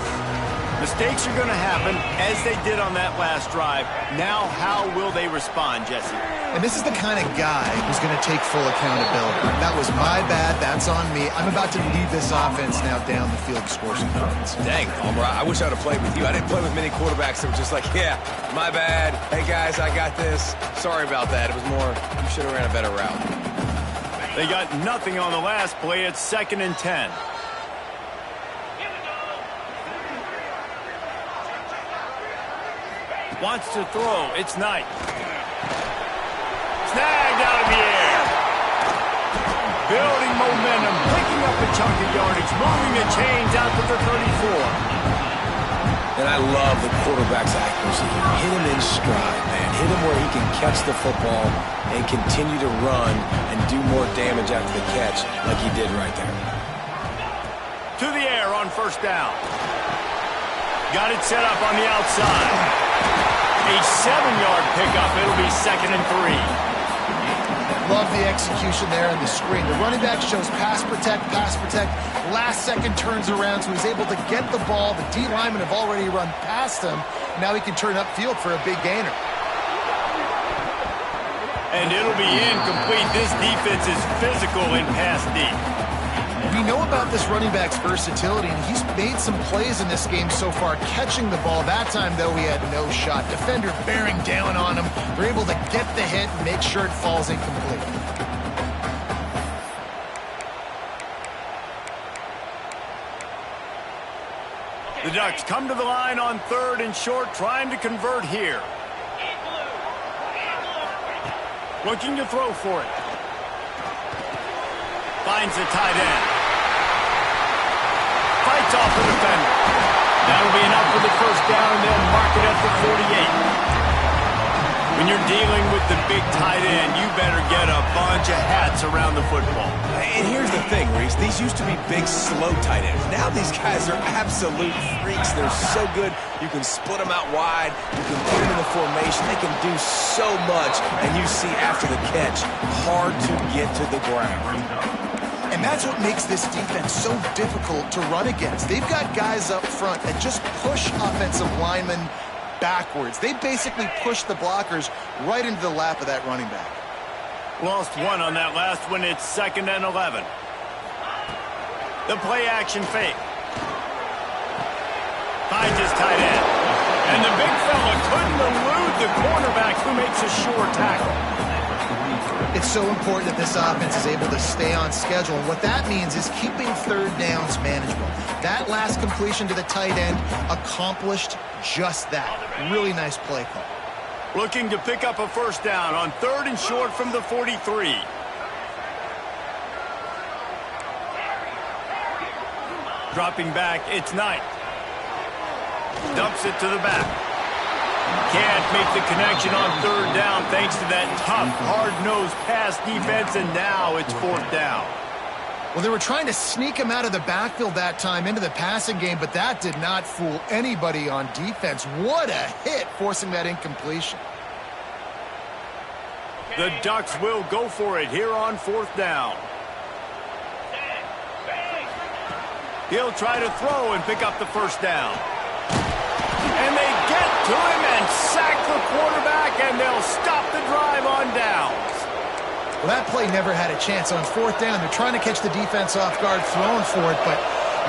Mistakes are going to happen, as they did on that last drive. Now, how will they respond, Jesse? And this is the kind of guy who's going to take full accountability. That was my bad. That's on me. I'm about to lead this offense now down the field to score some points. Dang, Palmer, I wish I would have played with you. I didn't play with many quarterbacks that were just like, yeah, my bad. Hey, guys, I got this. Sorry about that. It was more, you should have ran a better route. They got nothing on the last play. It's 2nd and 10. Wants to throw. It's Knight. Snagged out of the air. Building momentum, picking up a chunk of yardage, moving the chains out to the 34. And I love the quarterback's accuracy. Hit him in stride, man. Hit him where he can catch the football and continue to run and do more damage after the catch like he did right there. To the air on 1st down. Got it set up on the outside. A 7-yard pickup. It'll be 2nd and 3. Love the execution there on the screen. The running back shows pass protect, pass protect. Last second turns around, so he's able to get the ball. The D linemen have already run past him. Now he can turn upfield for a big gainer. And it'll be incomplete. This defense is physical in pass deep. We know about this running back's versatility, and he's made some plays in this game so far, catching the ball. That time, though, he had no shot. Defender bearing down on him. They're able to get the hit and make sure it falls incomplete. The Ducks come to the line on 3rd and short, trying to convert here. Looking to throw for it. Finds the tight end. Fights off the defender. That'll be enough for the 1st down, and they'll mark it at the 48. When you're dealing with the big tight end, you better get a bunch of hats around the football. And here's the thing, Reese. These used to be big, slow tight ends. Now these guys are absolute freaks. They're so good. You can split them out wide. You can put them in the formation. They can do so much. And you see after the catch, hard to get to the ground. And that's what makes this defense so difficult to run against. They've got guys up front that just push offensive linemen backwards. They basically push the blockers right into the lap of that running back. Lost one on that last one. It's 2nd and 11. The play action fake. Finds his tight end. And the big fella couldn't elude the cornerback who makes a sure tackle. It's so important that this offense is able to stay on schedule. And what that means is keeping 3rd downs manageable. That last completion to the tight end accomplished just that. Really nice play call. Looking to pick up a 1st down on 3rd and short from the 43. Dropping back, it's Knight. Dumps it to the back. Can't make the connection on 3rd down thanks to that tough, hard-nosed pass defense, and now it's 4th down. Well, they were trying to sneak him out of the backfield that time into the passing game, but that did not fool anybody on defense. What a hit, forcing that incompletion. The Ducks will go for it here on 4th down. He'll try to throw and pick up the 1st down. And they get to him and sack the quarterback, and they'll stop the drive on downs. Well, that play never had a chance. On 4th down, they're trying to catch the defense off guard, throwing for it, but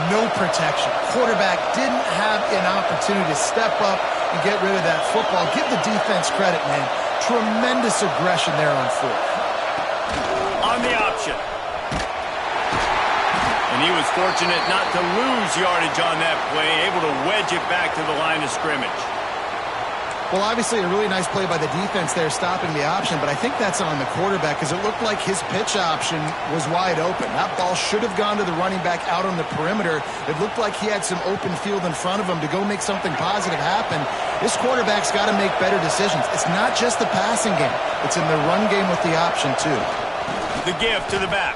no protection. Quarterback didn't have an opportunity to step up and get rid of that football. Give the defense credit, man. Tremendous aggression there on fourth. On the option. And he was fortunate not to lose yardage on that play, able to wedge it back to the line of scrimmage. Well, obviously a really nice play by the defense there stopping the option, but I think that's on the quarterback because it looked like his pitch option was wide open. That ball should have gone to the running back out on the perimeter. It looked like he had some open field in front of him to go make something positive happen. This quarterback's got to make better decisions. It's not just the passing game. It's in the run game with the option, too. The give to the back.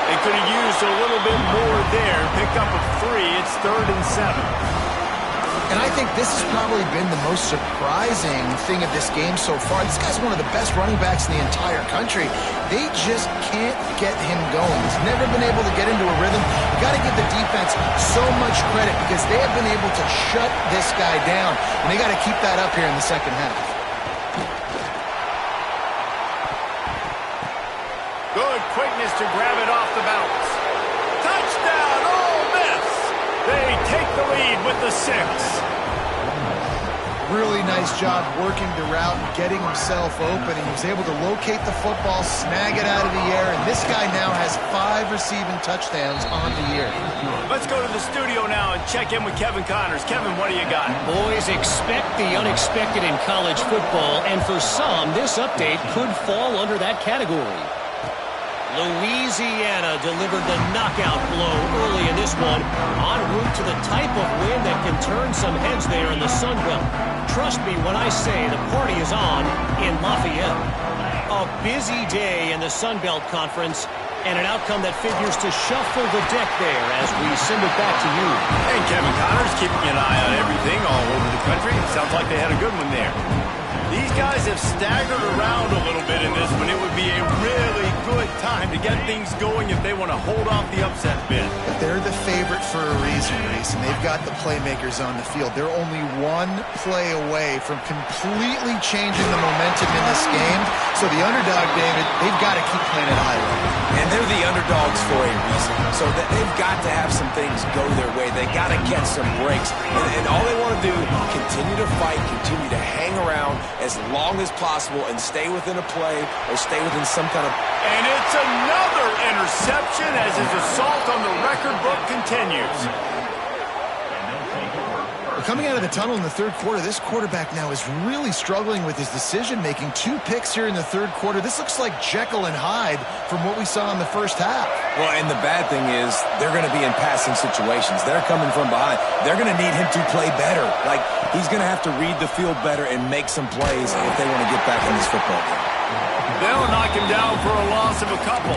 They could have used a little bit more there. Pick up a 3. It's 3rd and 7. And I think this has probably been the most surprising thing of this game so far. This guy's one of the best running backs in the entire country. They just can't get him going. He's never been able to get into a rhythm. You got to give the defense so much credit because they have been able to shut this guy down. And they got to keep that up here in the second half. Good quickness to grab it off the bounce. Touchdown, Ole Miss! They take the lead with the 6. Really nice job working the route and getting himself open. He was able to locate the football, snag it out of the air, and this guy now has 5 receiving touchdowns on the year. Let's go to the studio now and check in with Kevin Connors. Kevin, what do you got? Boys, expect the unexpected in college football, and for some, this update could fall under that category. Louisiana delivered the knockout blow early in this one, en route to the type of win that can turn some heads there in the Sun Belt. Trust me when I say the party is on in Lafayette. A busy day in the Sun Belt Conference, and an outcome that figures to shuffle the deck there as we send it back to you. Hey, Kevin Connors, keeping an eye on everything all over the country. It sounds like they had a good one there. These guys have staggered around a little bit in this one. It would be a really good time to get things going if they want to hold off the upset bid. But they're the favorite for a reason, Reese, and they've got the playmakers on the field. They're only one play away from completely changing the momentum in this game. So the underdog, David, they've got to keep playing at a high level. And they're the underdogs for a reason. So that they've got to have some things go their way. They got to catch some breaks. And all they want to do, continue to fight, continue to hang around as long as possible and stay within a play or stay within some kind of... And it's another interception as his assault on the record book continues. Coming out of the tunnel in the third quarter, this quarterback now is really struggling with his decision-making. 2 picks here in the third quarter. This looks like Jekyll and Hyde from what we saw in the first half. Well, and the bad thing is they're going to be in passing situations. They're coming from behind. They're going to need him to play better. Like, he's going to have to read the field better and make some plays if they want to get back in this football game. They'll knock him down for a loss of a couple.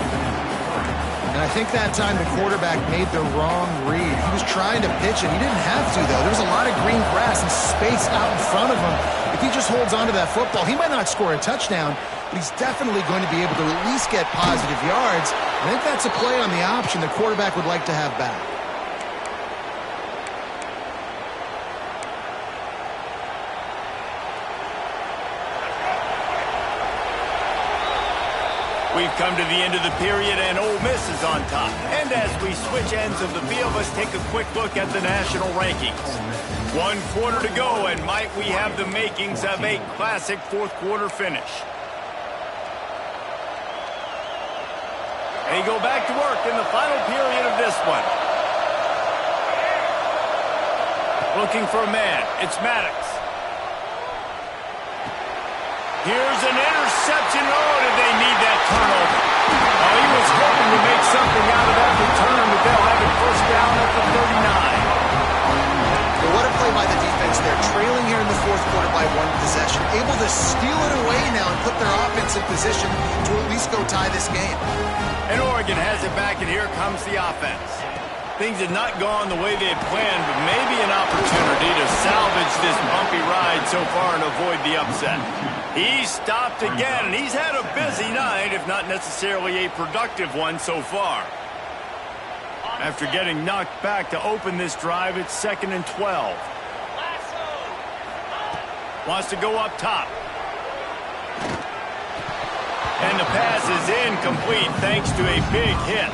And I think that time the quarterback made the wrong read. He was trying to pitch it. He didn't have to, though. There was a lot of green grass and space out in front of him. If he just holds onto that football, he might not score a touchdown, but he's definitely going to be able to at least get positive yards. I think that's a play on the option the quarterback would like to have back. We've come to the end of the period, and Ole Miss is on top. And as we switch ends of the field, let's take a quick look at the national rankings. 1 quarter to go, and might we have the makings of a classic fourth-quarter finish. They go back to work in the final period of this one. Looking for a man. It's Maddox. Here's an interception. Oh, did they need that turnover? Oh, he was hoping to make something out of that return, but they'll have it first down at the 39. But what a play by the defense there. Trailing here in the fourth quarter by 1 possession. Able to steal it away now and put their offense in position to at least go tie this game. And Oregon has it back, and here comes the offense. Things had not gone the way they had planned, but maybe an opportunity to salvage this bumpy ride so far and avoid the upset. He's stopped again, and he's had a busy night, if not necessarily a productive one so far. After getting knocked back to open this drive, it's 2nd and 12. Wants to go up top. And the pass is incomplete thanks to a big hit.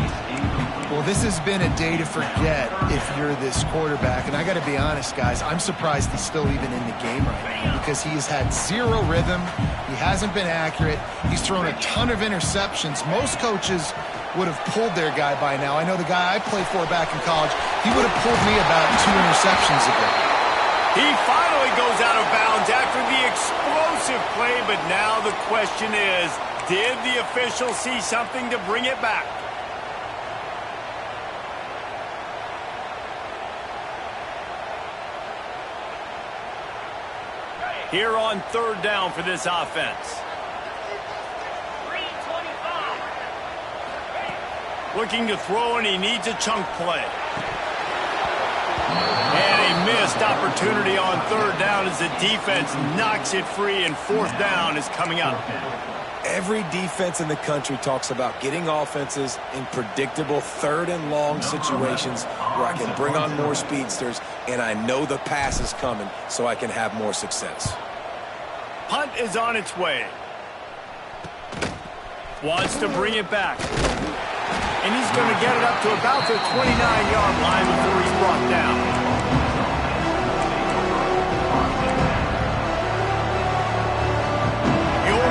Well, this has been a day to forget if you're this quarterback. And I got to be honest, guys, I'm surprised he's still even in the game right now because he has had zero rhythm. He hasn't been accurate. He's thrown a ton of interceptions. Most coaches would have pulled their guy by now. I know the guy I played for back in college, he would have pulled me about 2 interceptions ago. He finally goes out of bounds after the explosive play, but now the question is, did the official see something to bring it back? Here on third down for this offense. 3:25. Looking to throw, and he needs a chunk play. And a missed opportunity on third down as the defense knocks it free, and fourth down is coming up. Every defense in the country talks about getting offenses in predictable third and long situations where I can bring on more speedsters and I know the pass is coming so I can have more success. Punt is on its way. Wants to bring it back. And he's going to get it up to about the 29-yard line before he's brought down.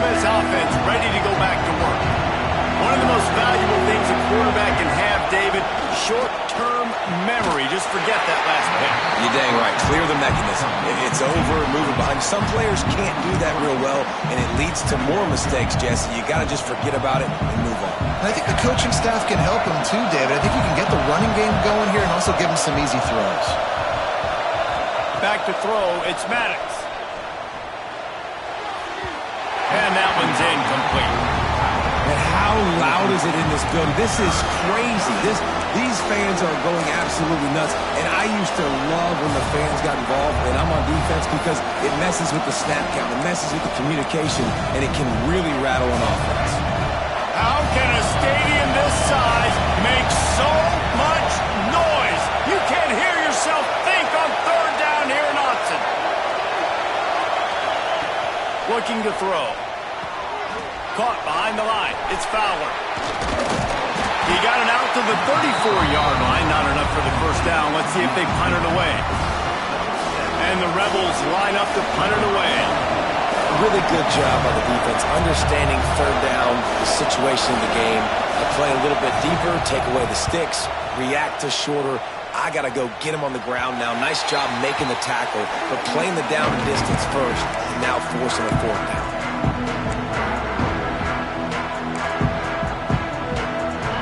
This offense ready to go back to work. One of the most valuable things a quarterback can have, David, short-term memory. Just forget that last pick. You're dang right. Clear the mechanism. It's over, moving behind. Some players can't do that real well, and it leads to more mistakes, Jesse. You got to just forget about it and move on. And I think the coaching staff can help him too, David. I think you can get the running game going here and also give him some easy throws. Back to throw, it's Maddox. And that one's incomplete. And how loud is it in this building? This is crazy. These fans are going absolutely nuts. And I used to love when the fans got involved, and I'm on defense because it messes with the snap count, it messes with the communication, and it can really rattle an offense. How can a stadium this size make so much noise? You can't hear yourself think on third down here in Austin. Looking to throw. Caught behind the line. It's Fowler. He got it out to the 34-yard line. Not enough for the first down. Let's see if they punt it away. And the Rebels line up to punt it away. Really good job by the defense, understanding third down, the situation in the game. I play a little bit deeper, take away the sticks, react to shorter. I got to go get him on the ground now. Nice job making the tackle, but playing the down and distance first, and now forcing a fourth down.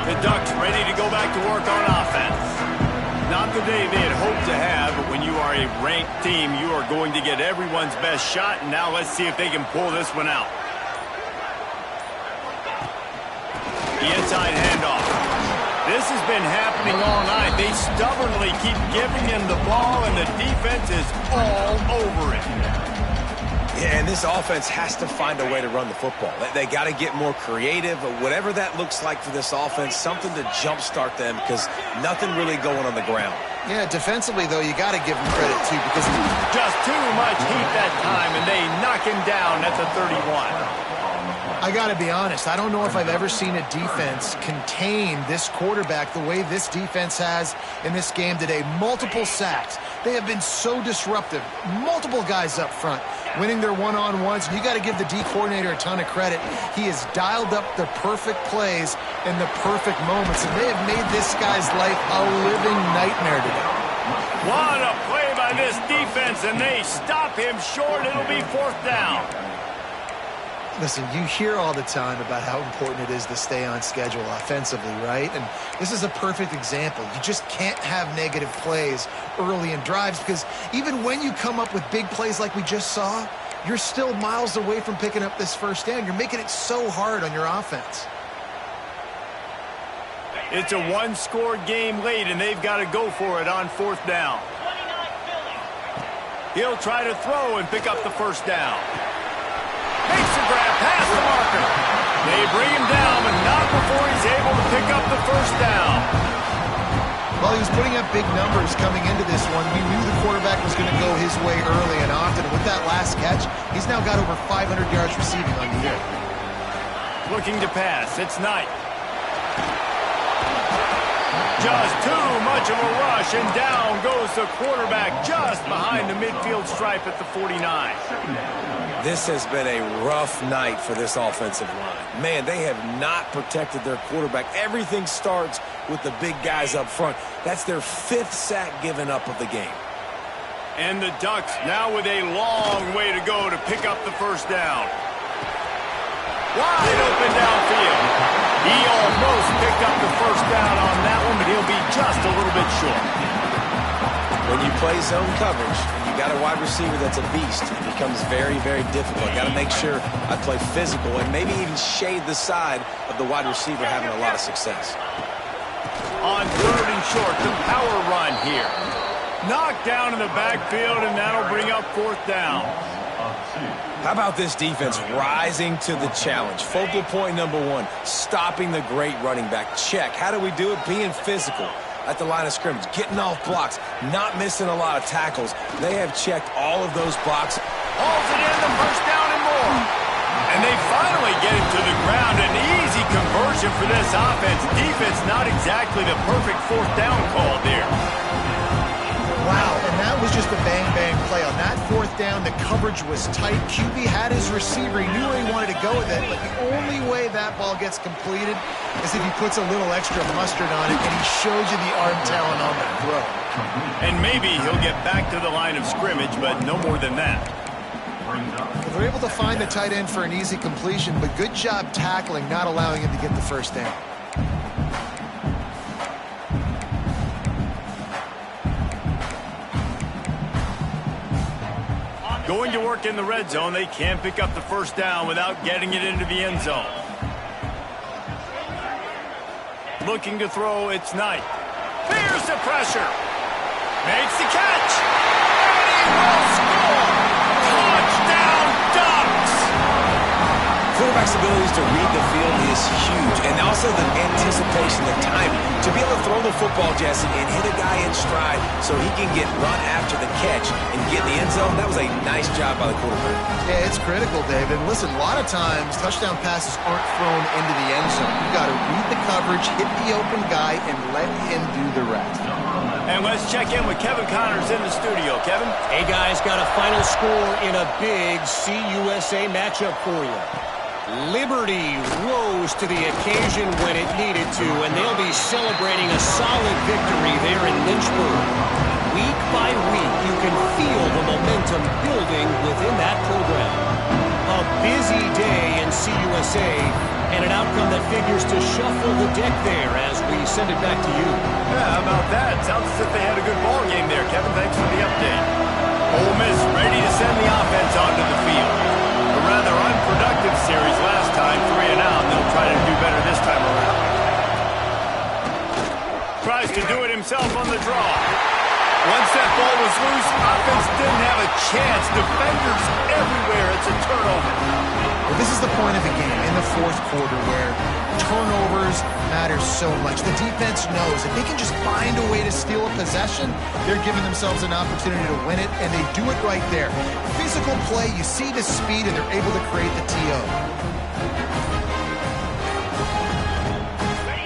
The Ducks ready to go back to work on offense. Not the day they had hoped to have, but when you are a ranked team, you are going to get everyone's best shot, and now let's see if they can pull this one out. The inside handoff. This has been happening all night. They stubbornly keep giving him the ball, and the defense is all over it. Yeah, and this offense has to find a way to run the football. They got to get more creative, whatever that looks like for this offense, something to jumpstart them because nothing really going on the ground. Yeah, defensively, though, you got to give him credit, too, because just too much heat that time, and they knock him down at the 31. I got to be honest, I don't know if I've ever seen a defense contain this quarterback the way this defense has in this game today. Multiple sacks. They have been so disruptive. Multiple guys up front winning their one-on-ones. You got to give the D coordinator a ton of credit. He has dialed up the perfect plays in the perfect moments, and they have made this guy's life a living nightmare today. What a play by this defense, and they stop him short. It'll be fourth down. Listen, you hear all the time about how important it is to stay on schedule offensively, right? And this is a perfect example. You just can't have negative plays early in drives because even when you come up with big plays like we just saw, you're still miles away from picking up this first down. You're making it so hard on your offense. It's a one-score game late, and they've got to go for it on fourth down. 29 Philly. He'll try to throw and pick up the first down. Makes the grab past the marker. They bring him down, but not before he's able to pick up the first down. Well, he was putting up big numbers coming into this one. We knew the quarterback was going to go his way early and often. And with that last catch, he's now got over 500 yards receiving on the year. Looking to pass. It's Knight. Just too much of a rush, and down goes the quarterback just behind the midfield stripe at the 49. This has been a rough night for this offensive line. Man, they have not protected their quarterback. Everything starts with the big guys up front. That's their 5th sack given up of the game. And the Ducks now with a long way to go to pick up the first down. Wide open downfield. He almost picked up the first down on that one, but he'll be just a little bit short. When you play zone coverage and you got a wide receiver that's a beast, it becomes very, very difficult. Got to make sure I play physical and maybe even shade the side of the wide receiver having a lot of success. On 3rd and short, the power run here. Knocked down in the backfield, and that'll bring up 4th down. How about this defense rising to the challenge? Focal point number 1, stopping the great running back. Check. How do we do it? Being physical at the line of scrimmage, getting off blocks, not missing a lot of tackles. They have checked all of those boxes. Hauls it in, the first down and more. And they finally get it to the ground. An easy conversion for this offense. Defense not exactly the perfect 4th down call there. Wow, and that was just a bang-bang play. On that 4th down, the coverage was tight. QB had his receiver. He knew where he wanted to go with it, but the only way that ball gets completed is if he puts a little extra mustard on it, and he shows you the arm talent on the throw. And maybe he'll get back to the line of scrimmage, but no more than that. They're able to find the tight end for an easy completion, but good job tackling, not allowing him to get the first down. Going to work in the red zone, they can't pick up the first down without getting it into the end zone. Looking to throw, it's Knight. Fears the pressure. Makes the catch. And he will score. Touchdown, Ducks! Quarterback's abilities to read the field is huge, and also the anticipation, the timing. To be able to throw the football, Jesse, and hit a guy in stride so he can get run after the catch and get in the end zone, that was a nice job by the quarterback. Yeah, it's critical, David. Listen, a lot of times, touchdown passes aren't thrown into the end zone. You've got to read the coverage, hit the open guy, and let him do the rest. And let's check in with Kevin Connors in the studio. Kevin? Hey, guys, got a final score in a big CUSA matchup for you. Liberty rose to the occasion when it needed to, and they'll be celebrating a solid victory there in Lynchburg. Week by week, you can feel the momentum building within that program. A busy day in CUSA, and an outcome that figures to shuffle the deck there as we send it back to you. Yeah, how about that? Sounds as if they had a good ball game there, Kevin. Thanks for the update. Ole Miss ready to send the offense onto the field. A rather unproductive series last time, 3 and out, and they'll try to do better this time around. Tries to do it himself on the draw. Once that ball was loose, offense didn't have a chance. Defenders everywhere. It's a turnover. Well, this is the point of the game in the 4th quarter where turnovers matter so much. The defense knows if they can just find a way to steal a possession, they're giving themselves an opportunity to win it, and they do it right there. Physical play, you see the speed, and they're able to create the TO.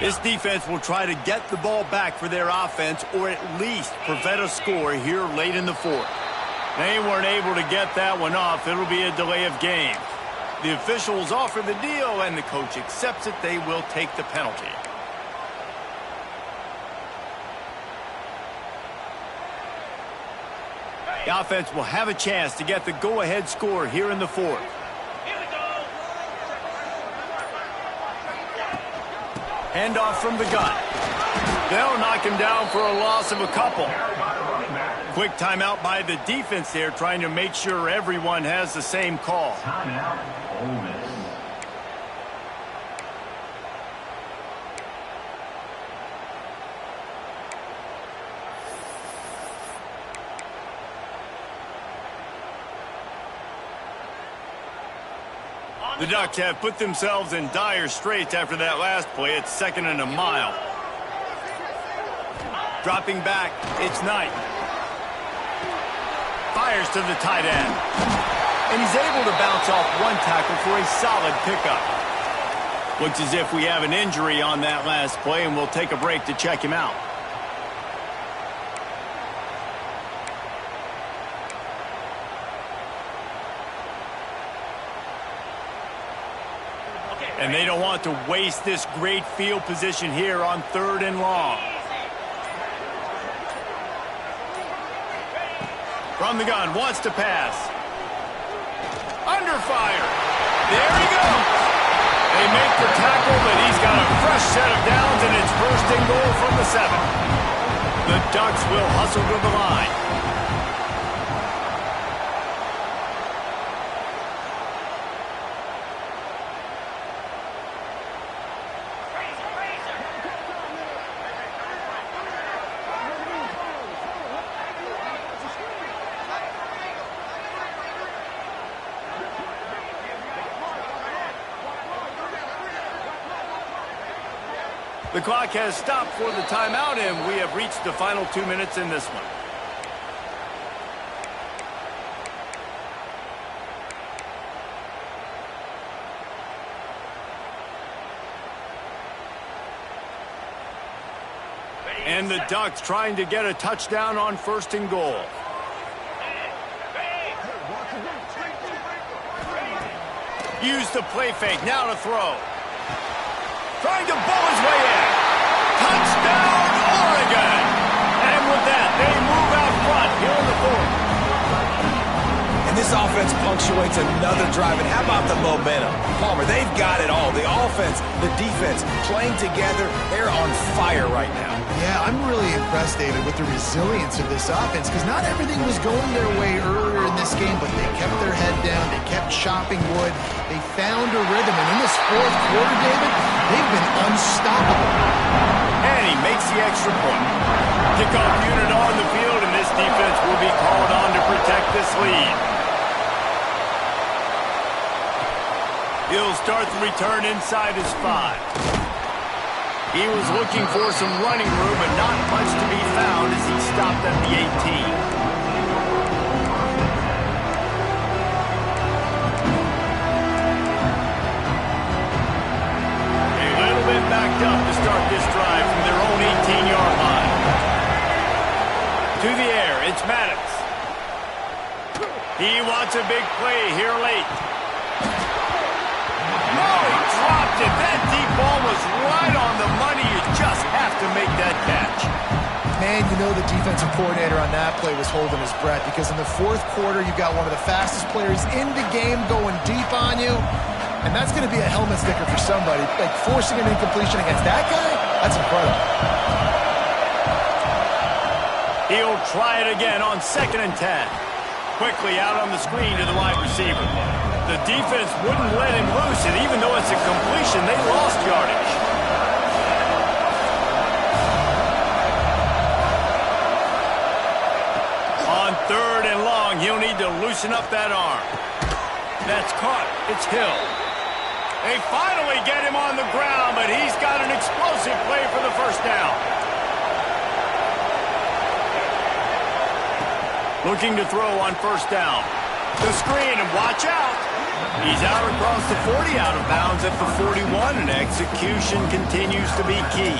This defense will try to get the ball back for their offense or at least prevent a score here late in the 4th. They weren't able to get that one off. It'll be a delay of game. The officials offer the deal, and the coach accepts it. They will take the penalty. The offense will have a chance to get the go-ahead score here in the 4th. Handoff from the gun. They'll knock him down for a loss of a couple. Quick timeout by the defense there, trying to make sure everyone has the same call. Timeout, Ole Miss. The Ducks have put themselves in dire straits after that last play. It's 2nd and a mile. Dropping back, it's Knight. Fires to the tight end. And he's able to bounce off one tackle for a solid pickup. Looks as if we have an injury on that last play, and we'll take a break to check him out. And they don't want to waste this great field position here on 3rd and long. From the gun, wants to pass. Under fire. There he goes. They make the tackle, but he's got a fresh set of downs, and it's 1st and goal from the 7. The Ducks will hustle to the line. The clock has stopped for the timeout, and we have reached the final 2 minutes in this one. And the Ducks trying to get a touchdown on 1st and goal. Use the play fake, now to throw. Trying to bowl his way in. Touchdown, Oregon! And with that, they move out front here in the 4th. And this offense punctuates another drive. And how about the momentum? Palmer, they've got it all. The offense, the defense, playing together. They're on fire right now. Yeah, I'm really impressed, David, with the resilience of this offense, because not everything was going their way earlier in this game, but they kept their head down. They kept chopping wood. They found a rhythm. And in this 4th quarter, David, they've been unstoppable. And he makes the extra point. Kickoff unit on the field, and this defense will be called on to protect this lead. He'll start the return inside his 5. He was looking for some running room, but not much to be found as he stopped at the 18. A little bit backed up to start this drive from their own 18-yard line. To the air, it's Maddox. He wants a big play here late. No, he dropped it. That deep ball was right on the money. You just have to make that catch. Man, you know the defensive coordinator on that play was holding his breath, because in the 4th quarter, you've got one of the fastest players in the game going deep on you, and that's going to be a helmet sticker for somebody. Like, forcing an incompletion against that guy, that's incredible. He'll try it again on 2nd and 10. Quickly out on the screen to the wide receiver. The defense wouldn't let him loose, and even though it's a completion, they lost yardage. On 3rd and long, he'll need to loosen up that arm. That's caught. It's Hill. They finally get him on the ground, but he's got an explosive play for the 1st down. Looking to throw on 1st down. The screen, and watch out. He's out across the 40, out of bounds at the 41, and execution continues to be key.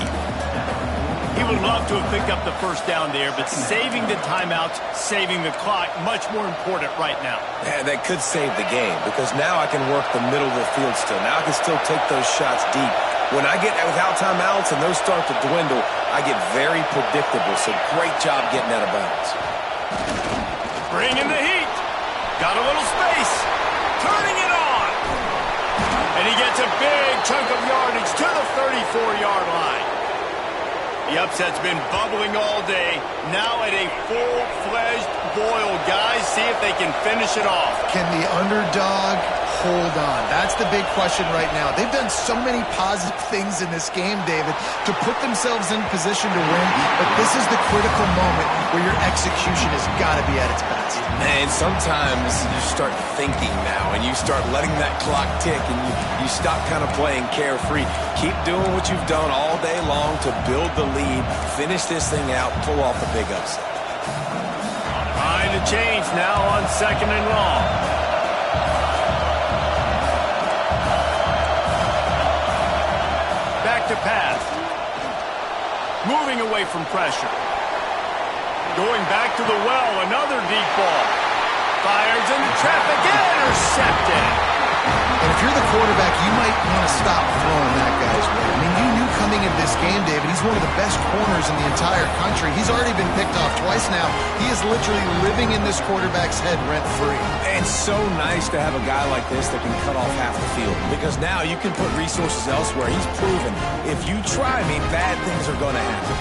He would love to have picked up the 1st down there, but saving the timeouts, saving the clock, much more important right now. Yeah, that could save the game, because now I can work the middle of the field still. Now I can still take those shots deep. When I get without timeouts and those start to dwindle, I get very predictable, so great job getting out of bounds. Bring in the heat. Got a little space. Turning it on. And he gets a big chunk of yardage to the 34-yard line. The upset's been bubbling all day. Now at a full-fledged boil. Guys, see if they can finish it off. Can the underdog hold on? That's the big question right now. They've done so many positive things in this game, David, to put themselves in position to win, but this is the critical moment where your execution has got to be at its best. Man, sometimes you start thinking now, and you start letting that clock tick, and you stop kind of playing carefree. Keep doing what you've done all day long to build the lead, finish this thing out, pull off a big upset. Trying to change now on 2nd and long. away from pressure. Going back to the well, another deep ball. Fires into traffic, intercepted. And if you're the quarterback, you might want to stop throwing that guy's way. I mean, you knew coming into this game, David, he's one of the best corners in the entire country. He's already been picked off twice now. He is literally living in this quarterback's head rent-free. And so nice to have a guy like this that can cut off half the field, because now you can put resources elsewhere. He's proven if you try, bad things are going to happen.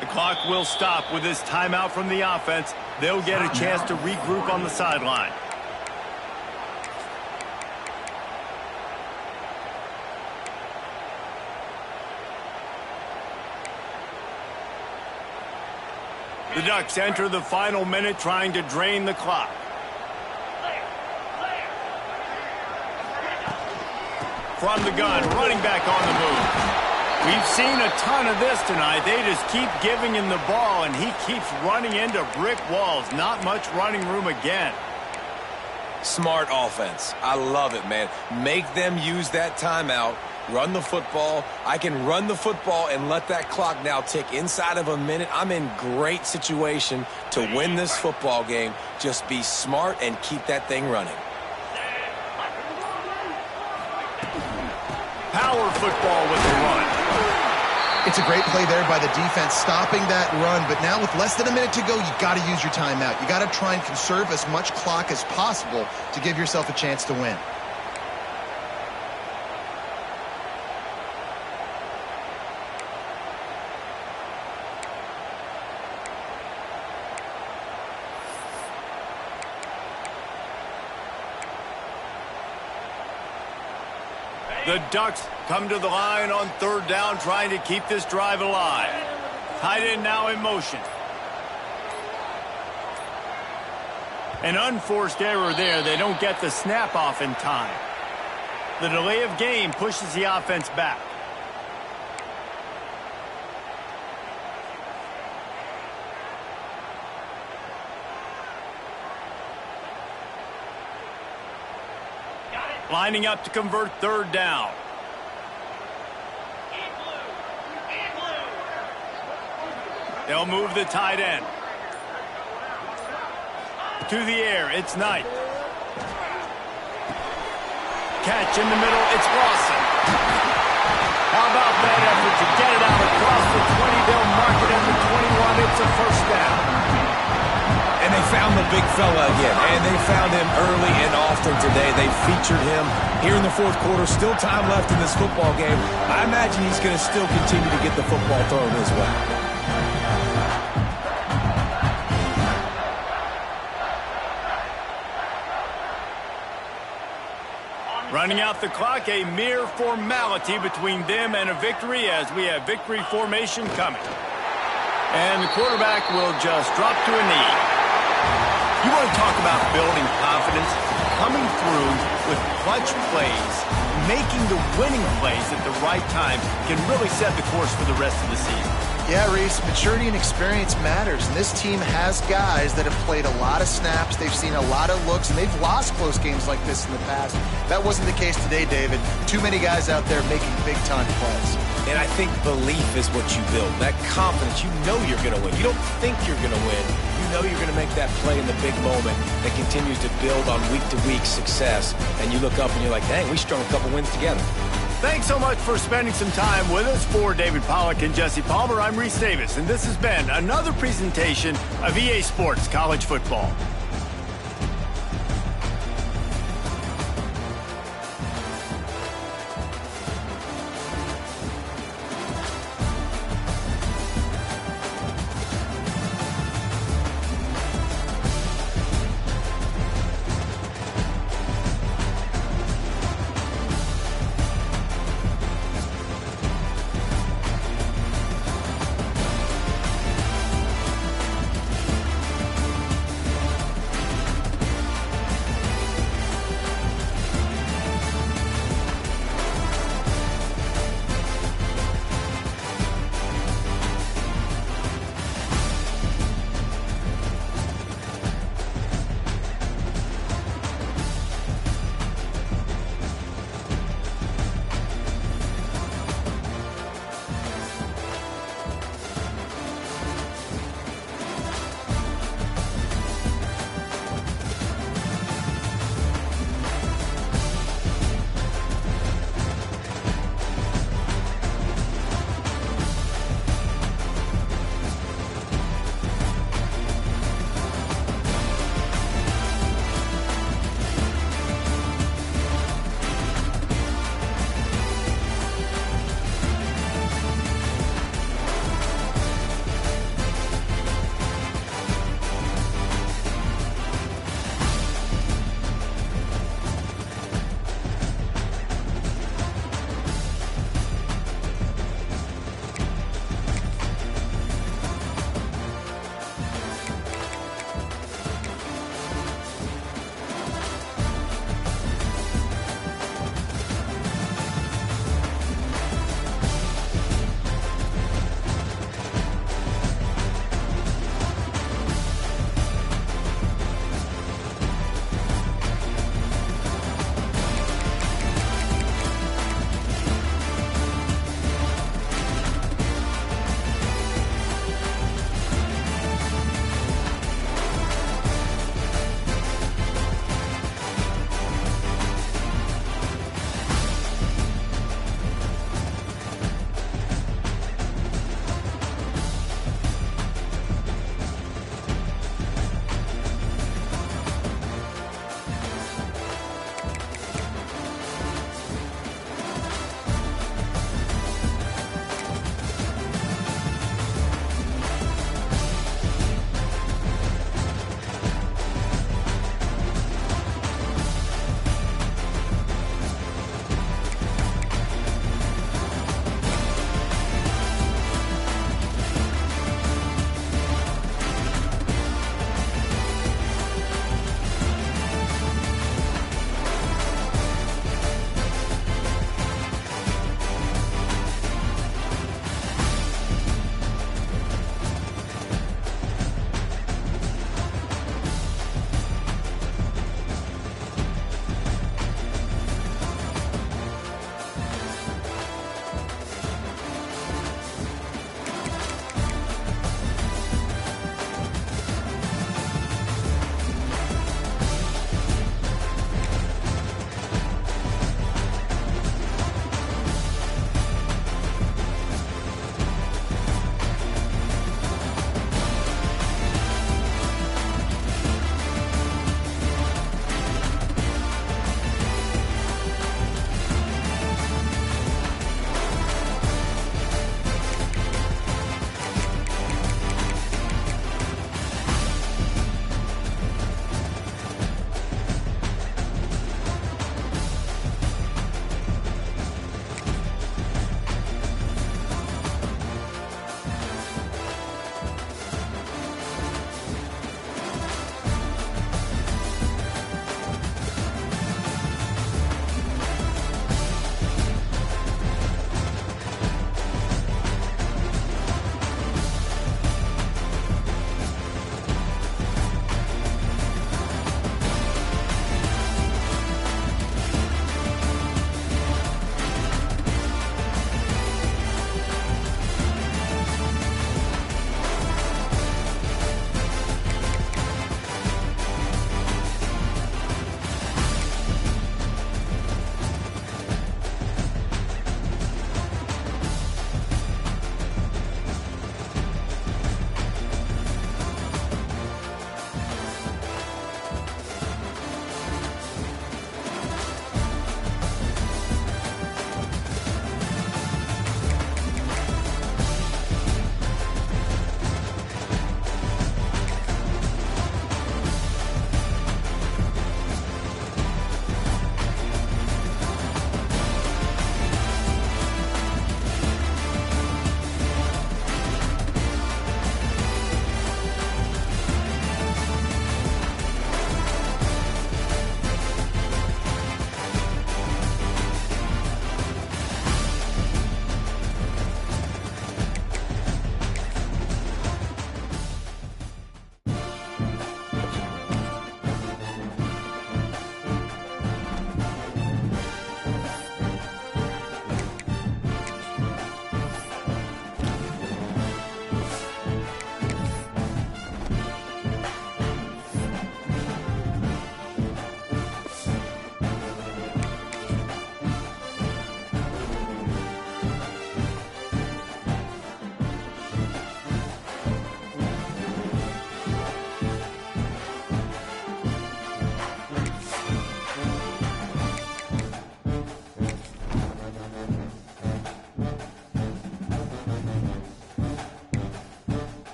The clock will stop with this timeout from the offense. They'll get a chance to regroup on the sideline. The Ducks enter the final minute trying to drain the clock. From the gun, running back on the move. We've seen a ton of this tonight. They just keep giving him the ball, and he keeps running into brick walls. Not much running room again. Smart offense. I love it, man. Make them use that timeout. Run the football. I can run the football and let that clock now tick inside of a minute. I'm in great situation to win this football game. Just be smart and keep that thing running. Power football with the run. It's a great play there by the defense, stopping that run. But now with less than a minute to go, you got to use your timeout. You got to try and conserve as much clock as possible to give yourself a chance to win. The Ducks come to the line on third down, trying to keep this drive alive. Tight end now in motion. An unforced error there. They don't get the snap off in time. The delay of game pushes the offense back. Lining up to convert third down. They'll move the tight end. To the air, it's Knight. Catch in the middle, it's Lawson. How about that effort to get it out across the 20? They'll mark it at the 21. It's a first down. And they found the big fella again, and they found him early and often today. They featured him here in the fourth quarter. Still time left in this football game. I imagine he's going to still continue to get the football thrown his way. Running out the clock, a mere formality between them and a victory as we have victory formation coming. And the quarterback will just drop to a knee. You want to talk about building confidence? Coming through with clutch plays, making the winning plays at the right time can really set the course for the rest of the season. Yeah, Reese, maturity and experience matters, and this team has guys that have played a lot of snaps, they've seen a lot of looks, and they've lost close games like this in the past. That wasn't the case today, David. Too many guys out there making big-time plays. And I think belief is what you build, that confidence. You know you're going to win. You don't think you're going to win. You know you're going to make that play in the big moment that continues to build on week-to-week success, and you look up and you're like, dang, we strung a couple wins together. Thanks so much for spending some time with us. For David Pollack and Jesse Palmer, I'm Reese Davis, and this has been another presentation of EA Sports College Football.